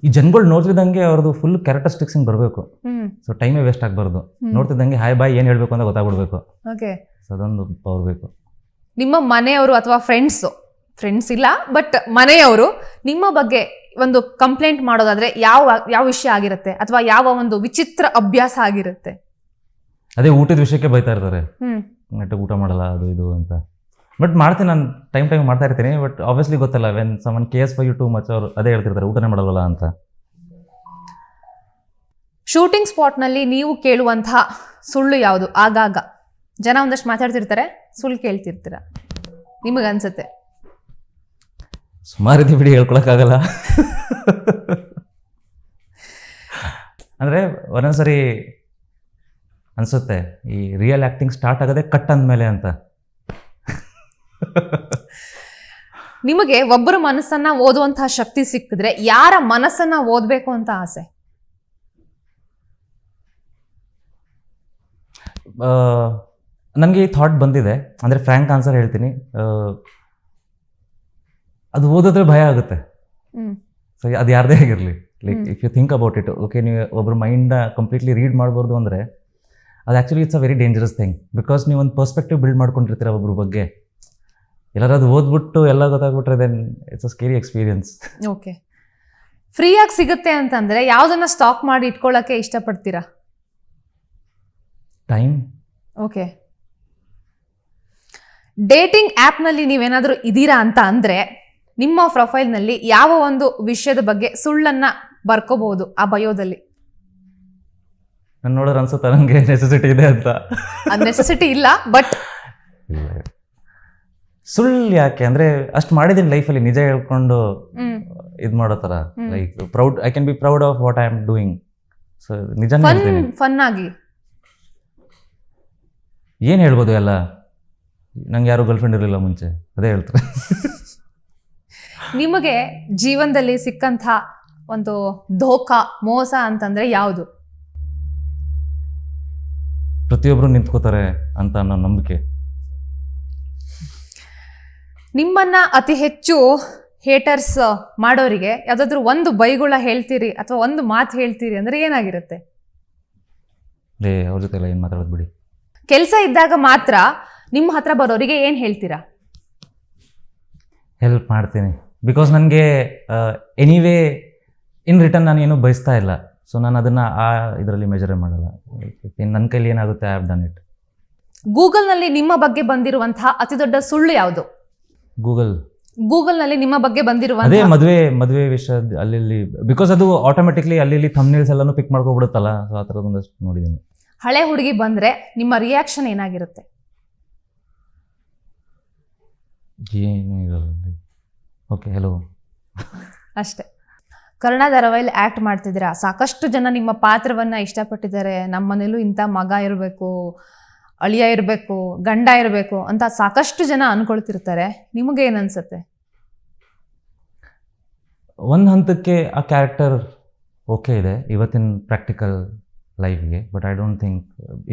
ಈ ಜನಗಳು ನೋಡ್ತಿದ್ದಂಗೆ ಅವ್ರದ್ದು ಫುಲ್ ಕ್ಯಾರೆಕ್ಟರಿಸ್ಟಿಕ್ಸ್ ಬರಬೇಕು. ಸೊ ಟೈಮೇ ವೇಸ್ಟ್ ಆಗಬಾರ್ದು. ನೋಡ್ತಿದ್ದಂಗೆ ಹಾಯ್ ಬಾಯ್ ಏನು ಹೇಳ್ಬೇಕು ಅಂತ ಗೊತ್ತಾಗ್ಬಿಡ್ಬೇಕು. ಓಕೆ, ಸೊ ಅದೊಂದು ಪವರ್ ಬೇಕು. ನಿಮ್ಮ ಮನೆಯವರು ಅಥವಾ ಫ್ರೆಂಡ್ಸ್ ಇಲ್ಲ ಬಟ್ ಮನೆಯವರು ನಿಮ್ಮ ಬಗ್ಗೆ ಒಂದು ಕಂಪ್ಲೇಂಟ್ ಮಾಡೋದಾದ್ರೆ ಯಾವ ವಿಷಯ ಆಗಿರುತ್ತೆ, ಅಥವಾ ಯಾವ ಒಂದು ವಿಚಿತ್ರ ಅಭ್ಯಾಸ ಆಗಿರುತ್ತೆ? ಅದೇ ಊಟದ ವಿಷಯಕ್ಕೆ ಬೈತಾ ಇರ್ತಾರೆ. ನೆಟ್ಟಿಗೆ ಊಟ ಮಾಡಲ್ಲ ಅದು ಇದು ಅಂತ. ಬಟ್ ಮಾಡ್ತೀನಿ, ನಾನು ಟೈಮ್ ಮಾಡ್ತಾ ಇರ್ತೀನಿ. ಬಟ್ ಆಬ್ವಿಯಸ್ಲಿ ಗೊತ್ತಲ್ಲ, when someone cares for you too much ಅವ್ರು ಅದೇ ಹೇಳ್ತಿರ್ತಾರೆ, ಊಟನೇ ಮಾಡಲ್ವಲ್ಲ ಅಂತ. ಶೂಟಿಂಗ್ ಸ್ಪಾಟ್ನಲ್ಲಿ ನೀವು ಕೇಳುವಂತಹ ಸುಳ್ಳು ಯಾವುದು? ಆಗಾಗ ಜನ ಒಂದಷ್ಟು ಮಾತಾಡ್ತಿರ್ತಾರೆ, ಸುಳ್ಳು ಕೇಳ್ತಿರ್ತೀರ, ನಿಮಗನ್ಸುತ್ತೆ? ಸುಮಾರಿದೆ ಬಿಡಿ, ಹೇಳ್ಕೊಳಕ್ಕಾಗಲ್ಲ. ಅಂದರೆ ಒಂದೊಂದ್ಸರಿ ಅನಿಸುತ್ತೆ ಈ ರಿಯಲ್ ಆ್ಯಕ್ಟಿಂಗ್ ಸ್ಟಾರ್ಟ್ ಆಗೋದೇ ಕಟ್ ಅಂದಮೇಲೆ ಅಂತ. ನಿಮಗೆ ಒಬ್ಬರ ಮನಸ್ಸನ್ನ ಓದುವಂತಹ ಶಕ್ತಿ ಸಿಕ್ಕಿದ್ರೆ ಯಾರ ಮನಸ್ಸನ್ನ ಓದಬೇಕು ಅಂತ ಆಸೆ? ನನಗೆ ಈ ಥಾಟ್ ಬಂದಿದೆ, ಅಂದರೆ ಫ್ರ್ಯಾಂಕ್ ಆನ್ಸರ್ ಹೇಳ್ತೀನಿ. ಅದು ಓದಿದ್ರೆ ಭಯ ಆಗುತ್ತೆ. ಸೊ ಅದು ಯಾರದೇ ಆಗಿರಲಿ, like if you think about it, okay, ನೀವು ಒಬ್ಬರ ಮೈಂಡ್ನ ಕಂಪ್ಲೀಟ್ಲಿ ರೀಡ್ ಮಾಡ್ಬಾರ್ದು ಅಂದರೆ ಅದು actually it's a very dangerous thing. Because ನೀವು ಒಂದು ಪರ್ಸ್ಪೆಕ್ಟಿವ್ ಬಿಲ್ಡ್ ಮಾಡ್ಕೊಂಡಿರ್ತೀರ ಒಬ್ಬರ ಬಗ್ಗೆ. ಎಲ್ಲರೂ ಅದು ಓದ್ಬಿಟ್ಟು ಎಲ್ಲ ಗೊತ್ತಾಗ್ಬಿಟ್ರೆ then it's a scary experience. Okay, ಫ್ರೀಯಾಗಿ ಸಿಗುತ್ತೆ ಅಂತಂದರೆ ಯಾವುದನ್ನು ಸ್ಟಾಕ್ ಮಾಡಿ ಇಟ್ಕೊಳ್ಳೋಕ್ಕೆ ಇಷ್ಟಪಡ್ತೀರಾ? ಟೈಮ್. ಓಕೆ, ಡೇಟಿಂಗ್ ಆ್ಯಪ್ನಲ್ಲಿ ನೀವೇನಾದರೂ ಇದ್ದೀರಾ ಅಂತ ಅಂದರೆ ನಿಮ್ಮ ಪ್ರೊಫೈಲ್ನಲ್ಲಿ ಯಾವ ಒಂದು ವಿಷಯದ ಬಗ್ಗೆ ಸುಳ್ಳನ್ನು ಬರ್ಕೋಬಹುದು ಆ ಬಯೋದಲ್ಲಿ? ನಾನು ನೋಡೋರು ಅನ್ಸುತ್ತೆ ನನಗೆ ನೆಸೆಸಿಟಿ ಇದೆ ಅಂತ. ಅದು ನೆಸೆಸಿಟಿ ಇಲ್ಲ, ಬಟ್ ಸುಳ್ಳು ಯಾಕೆ ಅಂದರೆ ಅಷ್ಟು ಮಾಡಿದ್ದೀನಿ ಲೈಫಲ್ಲಿ, ನಿಜ ಹೇಳ್ಕೊಂಡು ಇದು ಮಾಡೋ ಥರ. Like proud, I can be proud of what I am doing. So ನಿಜನೇ ಹೇಳ್ತೀನಿ. ಫನ್ ಆಗಿ ಏನು ಹೇಳ್ಬೋದು ಎಲ್ಲ. ನಂಗೆ ಯಾರು ಗರ್ಲ್ಫ್ರೆಂಡ್ ಇರಲಿಲ್ಲ ಮುಂಚೆ, ಅದೇ ಹೇಳ್ತಾರೆ. ನಿಮಗೆ ಜೀವನದಲ್ಲಿ ಸಿಕ್ಕಂಥ ಒಂದು ಧೋಖಾ, ಮೋಸ ಅಂತಂದ್ರೆ ಯಾವುದು? ಪ್ರತಿಯೊಬ್ಬರು ನಿಂತ್ಕೋತಾರೆ ಅಂತ ಅನ್ನೋ ನಂಬಿಕೆ. ನಿಮ್ಮನ್ನ ಅತಿ ಹೆಚ್ಚು ಹೇಟರ್ಸ್ ಮಾಡೋರಿಗೆ ಯಾವುದಾದ್ರೂ ಒಂದು ಬೈಗುಳ ಹೇಳ್ತೀರಿ ಅಥವಾ ಒಂದು ಮಾತು ಹೇಳ್ತೀರಿ ಅಂದ್ರೆ ಏನಾಗಿರುತ್ತೆ? ಅವ್ರ ಜೊತೆ ಎಲ್ಲ ಏನು ಮಾತಾಡೋದು ಬಿಡಿ. ಕೆಲಸ ಇದ್ದಾಗ ಮಾತ್ರ ನಿಮ್ಮ ಹತ್ರ ಬರೋರಿಗೆ ಏನು ಹೇಳ್ತೀರಾ? ಹೆಲ್ಪ್ ಮಾಡ್ತೀನಿ. ಬಿಕಾಸ್ ನನಗೆ ಎನಿವೇ ಇನ್ ರಿಟರ್ನ್ ನಾನು ಏನೂ ಬಯಸ್ತಾ ಇಲ್ಲ. ಸೊ ನಾನು ಅದನ್ನು ಆ ಇದರಲ್ಲಿ ಮೆಜರೇ ಮಾಡಲ್ಲ. ನನ್ನ ಕೈಲಿ ಏನಾಗುತ್ತೆ, ಐ ಹ್ಯಾವ್ ಡನ್ ಇಟ್. ಗೂಗಲ್ನಲ್ಲಿ ನಿಮ್ಮ ಬಗ್ಗೆ ಬಂದಿರುವಂತಹ ಅತಿ ದೊಡ್ಡ ಸುಳ್ಳು ಯಾವುದು? ಗೂಗಲ್ನಲ್ಲಿ ನಿಮ್ಮ ಬಗ್ಗೆ ಬಂದಿರುವ ಅದೇ ಮದುವೆ ವಿಷಯ ಅಲ್ಲಿ. ಬಿಕಾಸ್ ಅದು ಆಟೋಮೆಟಿಕ್ಲಿ ಅಲ್ಲಿ ಥಂಬ್ನೇಲ್ಸ್ ಎಲ್ಲಾನು ಪಿಕ್ ಮಾಡ್ಕೊಬಿಡುತ್ತಲ್ಲ. ಸೊ ಆ ಥರದೊಂದಷ್ಟು ನೋಡಿದ್ದೀನಿ. ಹಳೆ ಹುಡುಗಿ ಬಂದರೆ ನಿಮ್ಮ ರಿಯಾಕ್ಷನ್ ಏನಾಗಿರುತ್ತೆ? ಏನು ಇರಲ್ಲ, ಓಕೆ ಹೆಲೋ ಅಷ್ಟೇ. ಕರ್ಣ ಧಾರಾವಾಹಿಲಿ ಆ್ಯಕ್ಟ್ ಮಾಡ್ತಿದ್ದೀರಾ, ಸಾಕಷ್ಟು ಜನ ನಿಮ್ಮ ಪಾತ್ರವನ್ನು ಇಷ್ಟಪಟ್ಟಿದ್ದಾರೆ. ನಮ್ಮ ಮನೇಲೂ ಇಂಥ ಮಗ ಇರಬೇಕು, ಅಳಿಯ ಇರಬೇಕು, ಗಂಡ ಇರಬೇಕು ಅಂತ ಸಾಕಷ್ಟು ಜನ ಅನ್ಕೊಳ್ತಿರ್ತಾರೆ. ನಿಮಗೆ ಏನು ಅನ್ಸುತ್ತೆ? ಒಂದು ಹಂತಕ್ಕೆ ಆ ಕ್ಯಾರೆಕ್ಟರ್ ಓಕೆ ಇದೆ ಇವತ್ತಿನ ಪ್ರಾಕ್ಟಿಕಲ್ ಲೈಫ್ಗೆ. ಬಟ್ ಐ ಡೋಂಟ್ ಥಿಂಕ್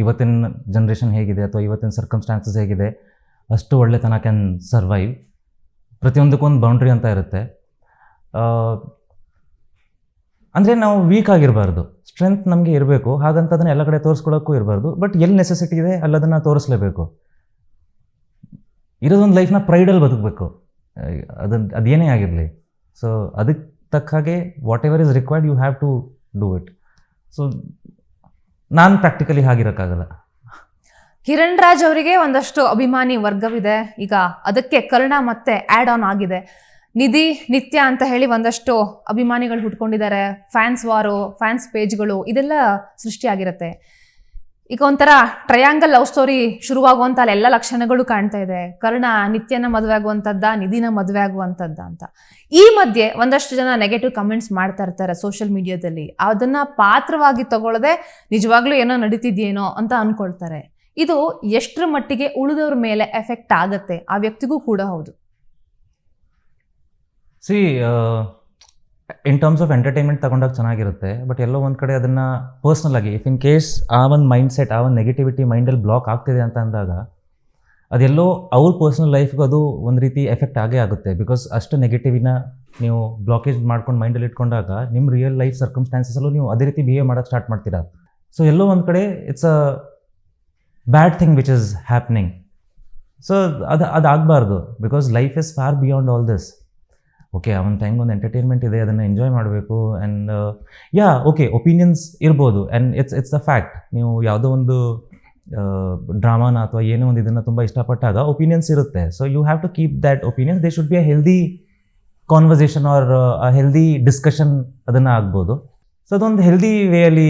ಇವತ್ತಿನ ಜನ್ರೇಷನ್ ಹೇಗಿದೆ ಅಥವಾ ಇವತ್ತಿನ ಸರ್ಕಮ್ಸ್ಟಾನ್ಸಸ್ ಹೇಗಿದೆ ಅಷ್ಟು ಒಳ್ಳೆತನ ಕ್ಯಾನ್ ಸರ್ವೈವ್. ಪ್ರತಿಯೊಂದಕ್ಕೂ ಒಂದು ಬೌಂಡ್ರಿ ಅಂತ ಇರುತ್ತೆ. ಅಂದರೆ ನಾವು ವೀಕ್ ಆಗಿರಬಾರ್ದು, ಸ್ಟ್ರೆಂತ್ ನಮಗೆ ಇರಬೇಕು. ಹಾಗಂತ ಅದನ್ನು ಎಲ್ಲ ಕಡೆ ತೋರಿಸ್ಕೊಳ್ಳೋಕ್ಕೂ ಇರಬಾರ್ದು. ಬಟ್ ಎಲ್ಲಿ ನೆಸೆಸಿಟಿ ಇದೆ ಅಲ್ಲದನ್ನು ತೋರಿಸ್ಲೇಬೇಕು. ಇರೋದೊಂದು ಲೈಫ್ನ ಪ್ರೈಡಲ್ಲಿ ಬದುಕಬೇಕು, ಅದೇನೇ ಆಗಿರಲಿ. ಸೊ ಅದಕ್ಕೆ ತಕ್ಕ ಹಾಗೆ whatever is required you have to do it. So ನಾನು ಪ್ರಾಕ್ಟಿಕಲಿ ಹಾಗಿರೋಕ್ಕಾಗಲ್ಲ. ಕಿರಣ್ ರಾಜ್ ಅವರಿಗೆ ಒಂದಷ್ಟು ಅಭಿಮಾನಿ ವರ್ಗವಿದೆ. ಈಗ ಅದಕ್ಕೆ ಕರ್ಣ ಮತ್ತೆ ಆ್ಯಡ್ ಆನ್ ಆಗಿದೆ. ನಿಧಿ, ನಿತ್ಯ ಅಂತ ಹೇಳಿ ಒಂದಷ್ಟು ಅಭಿಮಾನಿಗಳು ಹುಟ್ಕೊಂಡಿದ್ದಾರೆ. ಫ್ಯಾನ್ಸ್ ವಾರು, ಫ್ಯಾನ್ಸ್ ಪೇಜ್ಗಳು ಇದೆಲ್ಲ ಸೃಷ್ಟಿಯಾಗಿರುತ್ತೆ. ಈಗ ಒಂಥರ ಟ್ರಯಾಂಗಲ್ ಲವ್ ಸ್ಟೋರಿ ಶುರುವಾಗುವಂಥ ಎಲ್ಲ ಲಕ್ಷಣಗಳು ಕಾಣ್ತಾ ಇದೆ. ಕರ್ಣ ನಿತ್ಯನ ಮದುವೆ ಆಗುವಂಥದ್ದ, ನಿಧಿನ ಮದುವೆ ಆಗುವಂಥದ್ದ ಅಂತ. ಈ ಮಧ್ಯೆ ಒಂದಷ್ಟು ಜನ ನೆಗೆಟಿವ್ ಕಮೆಂಟ್ಸ್ ಮಾಡ್ತಾ ಇರ್ತಾರೆ ಸೋಷಿಯಲ್ ಮೀಡಿಯಾದಲ್ಲಿ. ಅದನ್ನ ಪಾತ್ರವಾಗಿ ತಗೊಳ್ಳದೆ ನಿಜವಾಗ್ಲೂ ಏನೋ ನಡೀತಿದ್ಯೇನೋ ಅಂತ ಅನ್ಕೊಳ್ತಾರೆ. ಇದು ಎಷ್ಟರ ಮಟ್ಟಿಗೆ ಉಳಿದವ್ರ ಮೇಲೆ ಎಫೆಕ್ಟ್ ಆಗತ್ತೆ, ಆ ವ್ಯಕ್ತಿಗೂ ಕೂಡ ಹೌದು? C in terms of entertainment ತಗೊಂಡಾಗ ಚೆನ್ನಾಗಿರುತ್ತೆ. ಬಟ್ ಎಲ್ಲೋ ಒಂದು ಕಡೆ ಅದನ್ನು ಪರ್ಸ್ನಲ್ ಆಗಿ ಇಫ್ ಇನ್ ಕೇಸ್ ಆ ಒಂದು ಮೈಂಡ್ ಸೆಟ್, ಆ ಒಂದು ನೆಗೆಟಿವಿಟಿ ಮೈಂಡಲ್ಲಿ ಬ್ಲಾಕ್ ಆಗ್ತಿದೆ ಅಂತ ಅಂದಾಗ ಅದೆಲ್ಲೋ ಅವ್ರ ಪರ್ಸ್ನಲ್ ಲೈಫ್ಗೂ ಅದು ಒಂದು ರೀತಿ ಎಫೆಕ್ಟ್ ಆಗೇ ಆಗುತ್ತೆ. ಬಿಕಾಸ್ ಅಷ್ಟು ನೆಗೆಟಿವಿನ ನೀವು ಬ್ಲಾಕೇಜ್ ಮಾಡ್ಕೊಂಡು ಮೈಂಡಲ್ಲಿ ಇಟ್ಕೊಂಡಾಗ ನಿಮ್ಮ ರಿಯಲ್ ಲೈಫ್ ಸರ್ಕಮ್ಸ್ಟಾನ್ಸಸಲ್ಲೂ ನೀವು ಅದೇ ರೀತಿ ಬಿಹೇವ್ ಮಾಡೋಕ್ಕೆ ಸ್ಟಾರ್ಟ್ ಮಾಡ್ತೀರಾ. ಸೊ ಎಲ್ಲೋ ಒಂದು ಕಡೆ it's a bad thing which is happening. So ಅದು ಆಗಬಾರ್ದು. Because life is far beyond all this. Okay, ಆ ಒಂದು ಟೈಮ್ ಒಂದು ಎಂಟರ್ಟೈನ್ಮೆಂಟ್ ಇದೆ, ಅದನ್ನು ಎಂಜಾಯ್ ಮಾಡಬೇಕು. ಆ್ಯಂಡ್ ಓಕೆ, ಒಪಿನಿಯನ್ಸ್ ಇರ್ಬೋದು. And it's the fact. ನೀವು ಯಾವುದೋ ಒಂದು ಡ್ರಾಮಾನ ಅಥವಾ ಏನೋ ಒಂದು ಇದನ್ನು ತುಂಬ ಇಷ್ಟಪಟ್ಟಾಗ ಒಪಿನಿಯನ್ಸ್ ಇರುತ್ತೆ. So you have to keep that opinions. They should be a healthy conversation or a healthy discussion ಅದನ್ನು ಆಗ್ಬೋದು. ಸೊ ಅದೊಂದು ಹೆಲ್ದಿ ವೇಯಲ್ಲಿ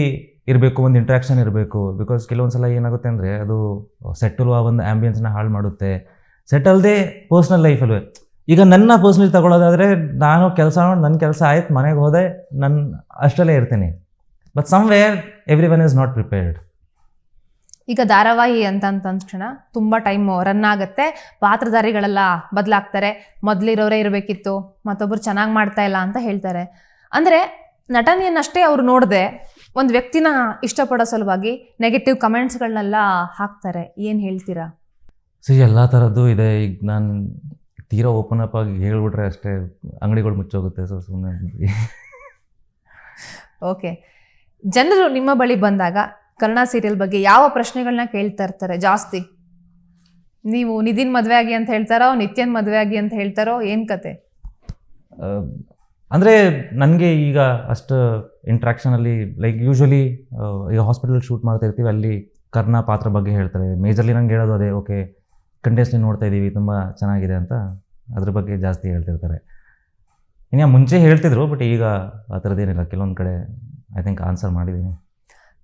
ಇರಬೇಕು, ಒಂದು ಇಂಟ್ರಾಕ್ಷನ್ ಇರಬೇಕು. ಬಿಕಾಸ್ ಕೆಲವೊಂದು ಸಲ ಏನಾಗುತ್ತೆ ಅಂದರೆ ಅದು ಸೆಟ್ಟಲು ಆ ಒಂದು ಆ್ಯಂಬಿಯನ್ಸ್ನ ಹಾಳು ಮಾಡುತ್ತೆ. ಸೆಟ್ ಅಲ್ಲದೆ ಪರ್ಸ್ನಲ್ ಲೈಫಲ್ಲೂ ಈಗ ನನ್ನ ಪರ್ಸ್ನಲಿ ತಗೊಳ್ಳೋದಾದರೆ ನಾನು ಕೆಲಸ ಮಾಡಿ ನನ್ನ ಕೆಲಸ ಆಯ್ತು, ಮನೆಗೆ ಹೋದೆ, ನನ್ನ ಅಷ್ಟರಲ್ಲೇ ಇರ್ತೀನಿ. But somewhere every one is not prepared. ಈಗ ಧಾರಾವಾಹಿ ಅಂತ ತಕ್ಷಣ ತುಂಬ ಟೈಮ್ ರನ್ ಆಗುತ್ತೆ, ಪಾತ್ರಧಾರಿಗಳೆಲ್ಲ ಬದಲಾಗ್ತಾರೆ, ಮೊದಲಿರೋರೇ ಇರಬೇಕಿತ್ತು, ಮತ್ತೊಬ್ಬರು ಚೆನ್ನಾಗಿ ಮಾಡ್ತಾ ಇಲ್ಲ ಅಂತ ಹೇಳ್ತಾರೆ. ಅಂದರೆ ನಟನೆಯನ್ನಷ್ಟೇ ಅವ್ರು ನೋಡದೆ ಒಂದು ವ್ಯಕ್ತಿನ ಇಷ್ಟಪಡೋ ಸಲುವಾಗಿ ನೆಗೆಟಿವ್ ಕಮೆಂಟ್ಸ್ಗಳನ್ನೆಲ್ಲ ಹಾಕ್ತಾರೆ. ಏನು ಹೇಳ್ತೀರಾ? ಎಲ್ಲ ಥರದ್ದು ಇದೆ. ಈಗ ನಾನು ತೀರಾ ಓಪನ್ ಅಪ್ ಆಗಿ ಹೇಳ್ಬಿಟ್ರೆ ಅಷ್ಟೇ ಅಂಗಡಿಗಳು ಮುಚ್ಚೋಗುತ್ತೆ. ಸೊ ಸುಮ್ಮನೆ ಓಕೆ. ಜನರು ನಿಮ್ಮ ಬಳಿ ಬಂದಾಗ ಕರ್ಣ ಸೀರಿಯಲ್ ಬಗ್ಗೆ ಯಾವ ಪ್ರಶ್ನೆಗಳನ್ನ ಕೇಳ್ತಾ ಇರ್ತಾರೆ ಜಾಸ್ತಿ? ನೀವು ನಿಧಿನ್ ಮದುವೆ ಆಗಿ ಅಂತ ಹೇಳ್ತಾರೋ, ನಿತ್ಯನ್ ಮದುವೆ ಆಗಿ ಅಂತ ಹೇಳ್ತಾರೋ, ಏನು ಕತೆ? ಅಂದರೆ ನನಗೆ ಈಗ ಅಷ್ಟು ಇಂಟ್ರಾಕ್ಷನಲ್ಲಿ ಲೈಕ್ ಯೂಶ್ವಲಿ ಈಗ ಹಾಸ್ಪಿಟಲ್ ಶೂಟ್ ಮಾಡ್ತಾ ಇರ್ತೀವಿ, ಅಲ್ಲಿ ಕರ್ಣ ಪಾತ್ರ ಬಗ್ಗೆ ಹೇಳ್ತಾರೆ. ಮೇಜರ್ಲಿ ನಂಗೆ ಹೇಳೋದು ಅದೇ, ಓಕೆ ಕಂಟಿನ್ಯೂಸ್ಲಿ ನೋಡ್ತಾ ಇದ್ದೀವಿ, ತುಂಬ ಚೆನ್ನಾಗಿದೆ ಅಂತ ಅದ್ರ ಬಗ್ಗೆ ಜಾಸ್ತಿ ಹೇಳ್ತಿರ್ತಾರೆ. ಇನ್ನು ಮುಂಚೆ ಹೇಳ್ತಿದ್ರು, ಬಟ್ ಈಗ ಆ ಥರದ್ದೇನಿಲ್ಲ. ಕೆಲವೊಂದು ಕಡೆ ಐ ಥಿಂಕ್ ಆನ್ಸರ್ ಮಾಡಿದ್ದೀನಿ.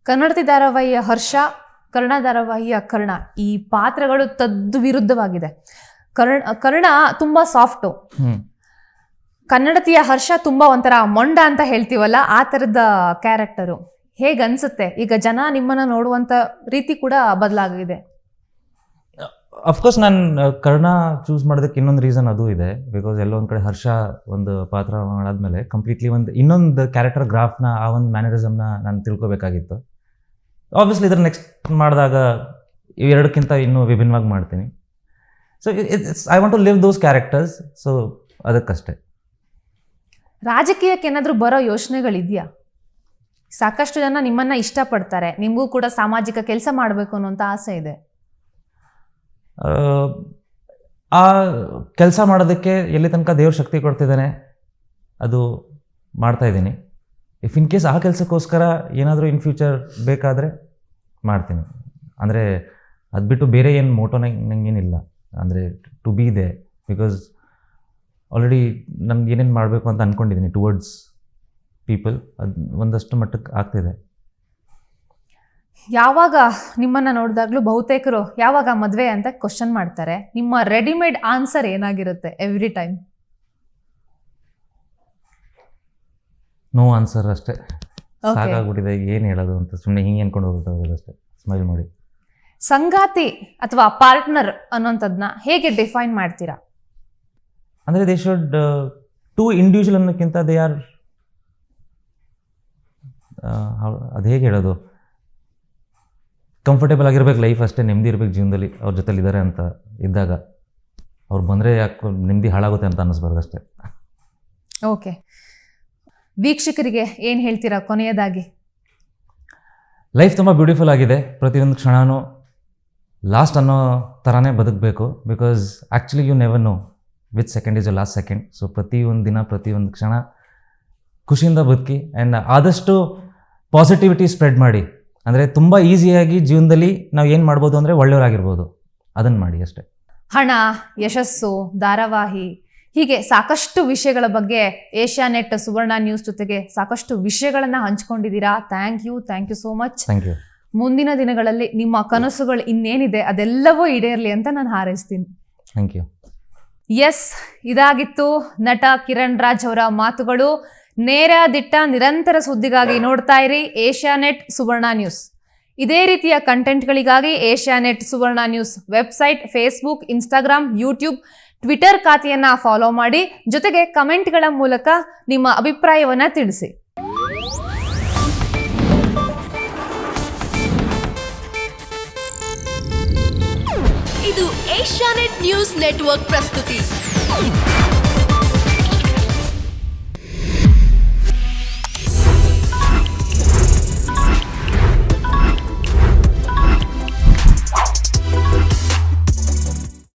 ಕನ್ನಡತಿ ಧಾರಾವಾಹಿಯ ಹರ್ಷ, ಕರ್ಣ ಧಾರಾವಾಹಿಯ ಕರ್ಣ, ಈ ಪಾತ್ರಗಳು ತದ್ದು ವಿರುದ್ಧವಾಗಿದೆ. ಕರ್ಣ ತುಂಬ ಸಾಫ್ಟು, ಕನ್ನಡತಿಯ ಹರ್ಷ ತುಂಬ ಒಂಥರ ಮೊಂಡ ಅಂತ ಹೇಳ್ತೀವಲ್ಲ, ಆ ಥರದ ಕ್ಯಾರೆಕ್ಟರು. ಹೇಗೆ ಅನಿಸುತ್ತೆ? ಈಗ ಜನ ನಿಮ್ಮನ್ನು ನೋಡುವಂಥ ರೀತಿ ಕೂಡ ಬದಲಾಗಿದೆ. ಅಫ್ಕೋರ್ಸ್ ನಾನು ಕರ್ಣ ಚೂಸ್ ಮಾಡೋದಕ್ಕೆ ಇನ್ನೊಂದು ರೀಸನ್ ಅದು ಇದೆ. ಬಿಕಾಸ್ ಎಲ್ಲೋ ಒಂದು ಕಡೆ ಹರ್ಷ ಒಂದು ಪಾತ್ರ ಮಾಡಾದ್ಮೇಲೆ ಕಂಪ್ಲೀಟ್ಲಿ ಇನ್ನೊಂದು ಕ್ಯಾರೆಕ್ಟರ್ ಗ್ರಾಫ್ನ, ಆ ಒಂದು ಮ್ಯಾನರಿಸಮ್ನ ನಾನು ತಿಳ್ಕೊಬೇಕಾಗಿತ್ತು. ಆಬ್ವಿಯಸ್ಲಿ ಇದ್ರ ನೆಕ್ಸ್ಟ್ ಮಾಡಿದಾಗ ಇವೆರಡಕ್ಕಿಂತ ಇನ್ನೂ ವಿಭಿನ್ನವಾಗಿ ಮಾಡ್ತೀನಿ. So I want to live those characters. So ಅದಕ್ಕಷ್ಟೇ. ರಾಜಕೀಯಕ್ಕೆ ಏನಾದರೂ ಬರೋ ಯೋಚನೆಗಳಿದೆಯಾ? ಸಾಕಷ್ಟು ಜನ ನಿಮ್ಮನ್ನು ಇಷ್ಟಪಡ್ತಾರೆ, ನಿಮಗೂ ಕೂಡ ಸಾಮಾಜಿಕ ಕೆಲಸ ಮಾಡಬೇಕು ಅನ್ನೋಂಥ ಆಸೆ ಇದೆ. ಆ ಕೆಲಸ ಮಾಡೋದಕ್ಕೆ ಎಲ್ಲಿ ತನಕ ದೇವ್ರ ಶಕ್ತಿ ಕೊಡ್ತಿದ್ದಾನೆ ಅದು ಮಾಡ್ತಾಯಿದ್ದೀನಿ. ಇಫ್ ಇನ್ ಕೇಸ್ ಆ ಕೆಲಸಕ್ಕೋಸ್ಕರ ಏನಾದರೂ ಇನ್ ಫ್ಯೂಚರ್ ಬೇಕಾದರೆ ಮಾಡ್ತೀನಿ. ಅಂದರೆ ಅದು ಬಿಟ್ಟು ಬೇರೆ ಏನು ಮೋಟೋ ನಂಗೇನಿಲ್ಲ. ಅಂದರೆ to be they, because already ನಮ್ಗೆ ಏನೇನು ಮಾಡಬೇಕು ಅಂತ ಅಂದ್ಕೊಂಡಿದ್ದೀನಿ ಟುವರ್ಡ್ಸ್ ಪೀಪಲ್, ಅದು ಒಂದಷ್ಟು ಮಟ್ಟಕ್ಕೆ ಆಗ್ತಿದೆ. ಯಾವಾಗ ನಿಮ್ಮನ್ನು ನೋಡಿದಾಗಲೂ ಬಹುತೇಕರು ಯಾವಾಗ ಮದುವೆ ಅಂತ ಕ್ವಶನ್ ಮಾಡ್ತಾರೆ. ನಿಮ್ಮ ರೆಡಿಮೇಡ್ ಆನ್ಸರ್ ಏನಾಗಿರುತ್ತೆ ಎವ್ರಿ ಟೈಮ್? ನೋ ಆನ್ಸರ್ ಅಷ್ಟೇ. ಸಾಕಾಗ್ಬಿಟ್ಟಿದೆ ಏನು ಹೇಳೋದು ಅಂತ, ಸುಮ್ಮನೆ ಹಿಂಗೆ ಅನ್ಕೊಂಡು ಹೋಗುತ್ತೆ ಅಷ್ಟೇ, ಸ್ಮೈಲ್ ಮಾಡಿ. ಸಂಗಾತಿ ಅಥವಾ ಪಾರ್ಟ್ನರ್ ಅನ್ನೋಂಥದ್ದನ್ನ ಹೇಗೆ ಡಿಫೈನ್ ಮಾಡ್ತೀರಾ? ಅಂದರೆ ದೇ ಶುಡ್ ಟೂ ಇಂಡಿವಿಜುವಲ್ ಅನ್ನೋಕ್ಕಿಂತ ದೇ ಆರ್, ಅದು ಹೇಗೆ ಹೇಳೋದು, ಕಂಫರ್ಟೇಬಲ್ ಆಗಿರ್ಬೇಕು ಲೈಫ್ ಅಷ್ಟೇ, ನೆಮ್ಮದಿ ಇರಬೇಕು ಜೀವನದಲ್ಲಿ. ಅವ್ರ ಜೊತೆಲಿ ಇದ್ದಾರೆ ಅಂತ ಇದ್ದಾಗ ಅವ್ರು ಬಂದರೆ ಯಾಕೆ ನೆಮ್ಮದಿ ಹಾಳಾಗುತ್ತೆ ಅಂತ ಅನ್ನಿಸ್ಬಾರ್ದು ಅಷ್ಟೇ. ಓಕೆ. ವೀಕ್ಷಕರಿಗೆ ಏನು ಹೇಳ್ತೀರಾ ಕೊನೆಯದಾಗಿ? ಲೈಫ್ ತುಂಬ ಬ್ಯೂಟಿಫುಲ್ ಆಗಿದೆ. ಪ್ರತಿಯೊಂದು ಕ್ಷಣವೂ ಲಾಸ್ಟ್ ಅನ್ನೋ ಥರನೇ ಬದುಕಬೇಕು. Because actually you never know which second is the last second. ಸೊ ಪ್ರತಿಯೊಂದು ದಿನ, ಪ್ರತಿಯೊಂದು ಕ್ಷಣ ಖುಷಿಯಿಂದ ಬದುಕಿ. ಆ್ಯಂಡ್ ಆದಷ್ಟು ಪಾಸಿಟಿವಿಟಿ ಸ್ಪ್ರೆಡ್ ಮಾಡಿ. ಅಂದರೆ ತುಂಬ ಈಸಿಯಾಗಿ ಜೀವನದಲ್ಲಿ ನಾವು ಏನು ಮಾಡ್ಬೋದು ಅಂದರೆ ಒಳ್ಳೆಯವರಾಗಿರ್ಬೋದು, ಅದನ್ನು ಮಾಡಿ ಅಷ್ಟೇ. ಹಣ, ಯಶಸ್ಸು, ಧಾರಾವಾಹಿ, ಹೀಗೆ ಸಾಕಷ್ಟು ವಿಷಯಗಳ ಬಗ್ಗೆ ಏಷ್ಯಾನೆಟ್ ಸುವರ್ಣ ನ್ಯೂಸ್ ಜೊತೆಗೆ ಸಾಕಷ್ಟು ವಿಷಯಗಳನ್ನು ಹಂಚ್ಕೊಂಡಿದ್ದೀರಾ. Thank you so much. Thank you. ಮುಂದಿನ ದಿನಗಳಲ್ಲಿ ನಿಮ್ಮ ಕನಸುಗಳು ಇನ್ನೇನಿದೆ ಅದೆಲ್ಲವೂ ಈಡೇರಲಿ ಅಂತ ನಾನು ಹಾರೈಸ್ತೀನಿ. Thank you. ಎಸ್, ಇದಾಗಿತ್ತು ನಟ ಕಿರಣ್ ರಾಜ್ ಅವರ ಮಾತುಗಳು. ನೇರ ದಿಟ್ಟ ನಿರಂತರ ಸುದ್ದಿಗಾಗಿ ನೋಡ್ತಾ ಇರಿ ಏಷ್ಯಾನೆಟ್ ಸುವರ್ಣ ನ್ಯೂಸ್. ಇದೇ ರೀತಿಯ ಕಂಟೆಂಟ್ಗಳಿಗಾಗಿ Asianet Suvarna news website, Facebook, Instagram, YouTube, Twitter ಖಾತೆಯನ್ನು ಫಾಲೋ ಮಾಡಿ. ಜೊತೆಗೆ ಕಮೆಂಟ್ಗಳ ಮೂಲಕ ನಿಮ್ಮ ಅಭಿಪ್ರಾಯವನ್ನು ತಿಳಿಸಿ. ಇದು ಏಷ್ಯಾನೆಟ್ ನ್ಯೂಸ್ ನೆಟ್ವರ್ಕ್ ಪ್ರಸ್ತುತಿ.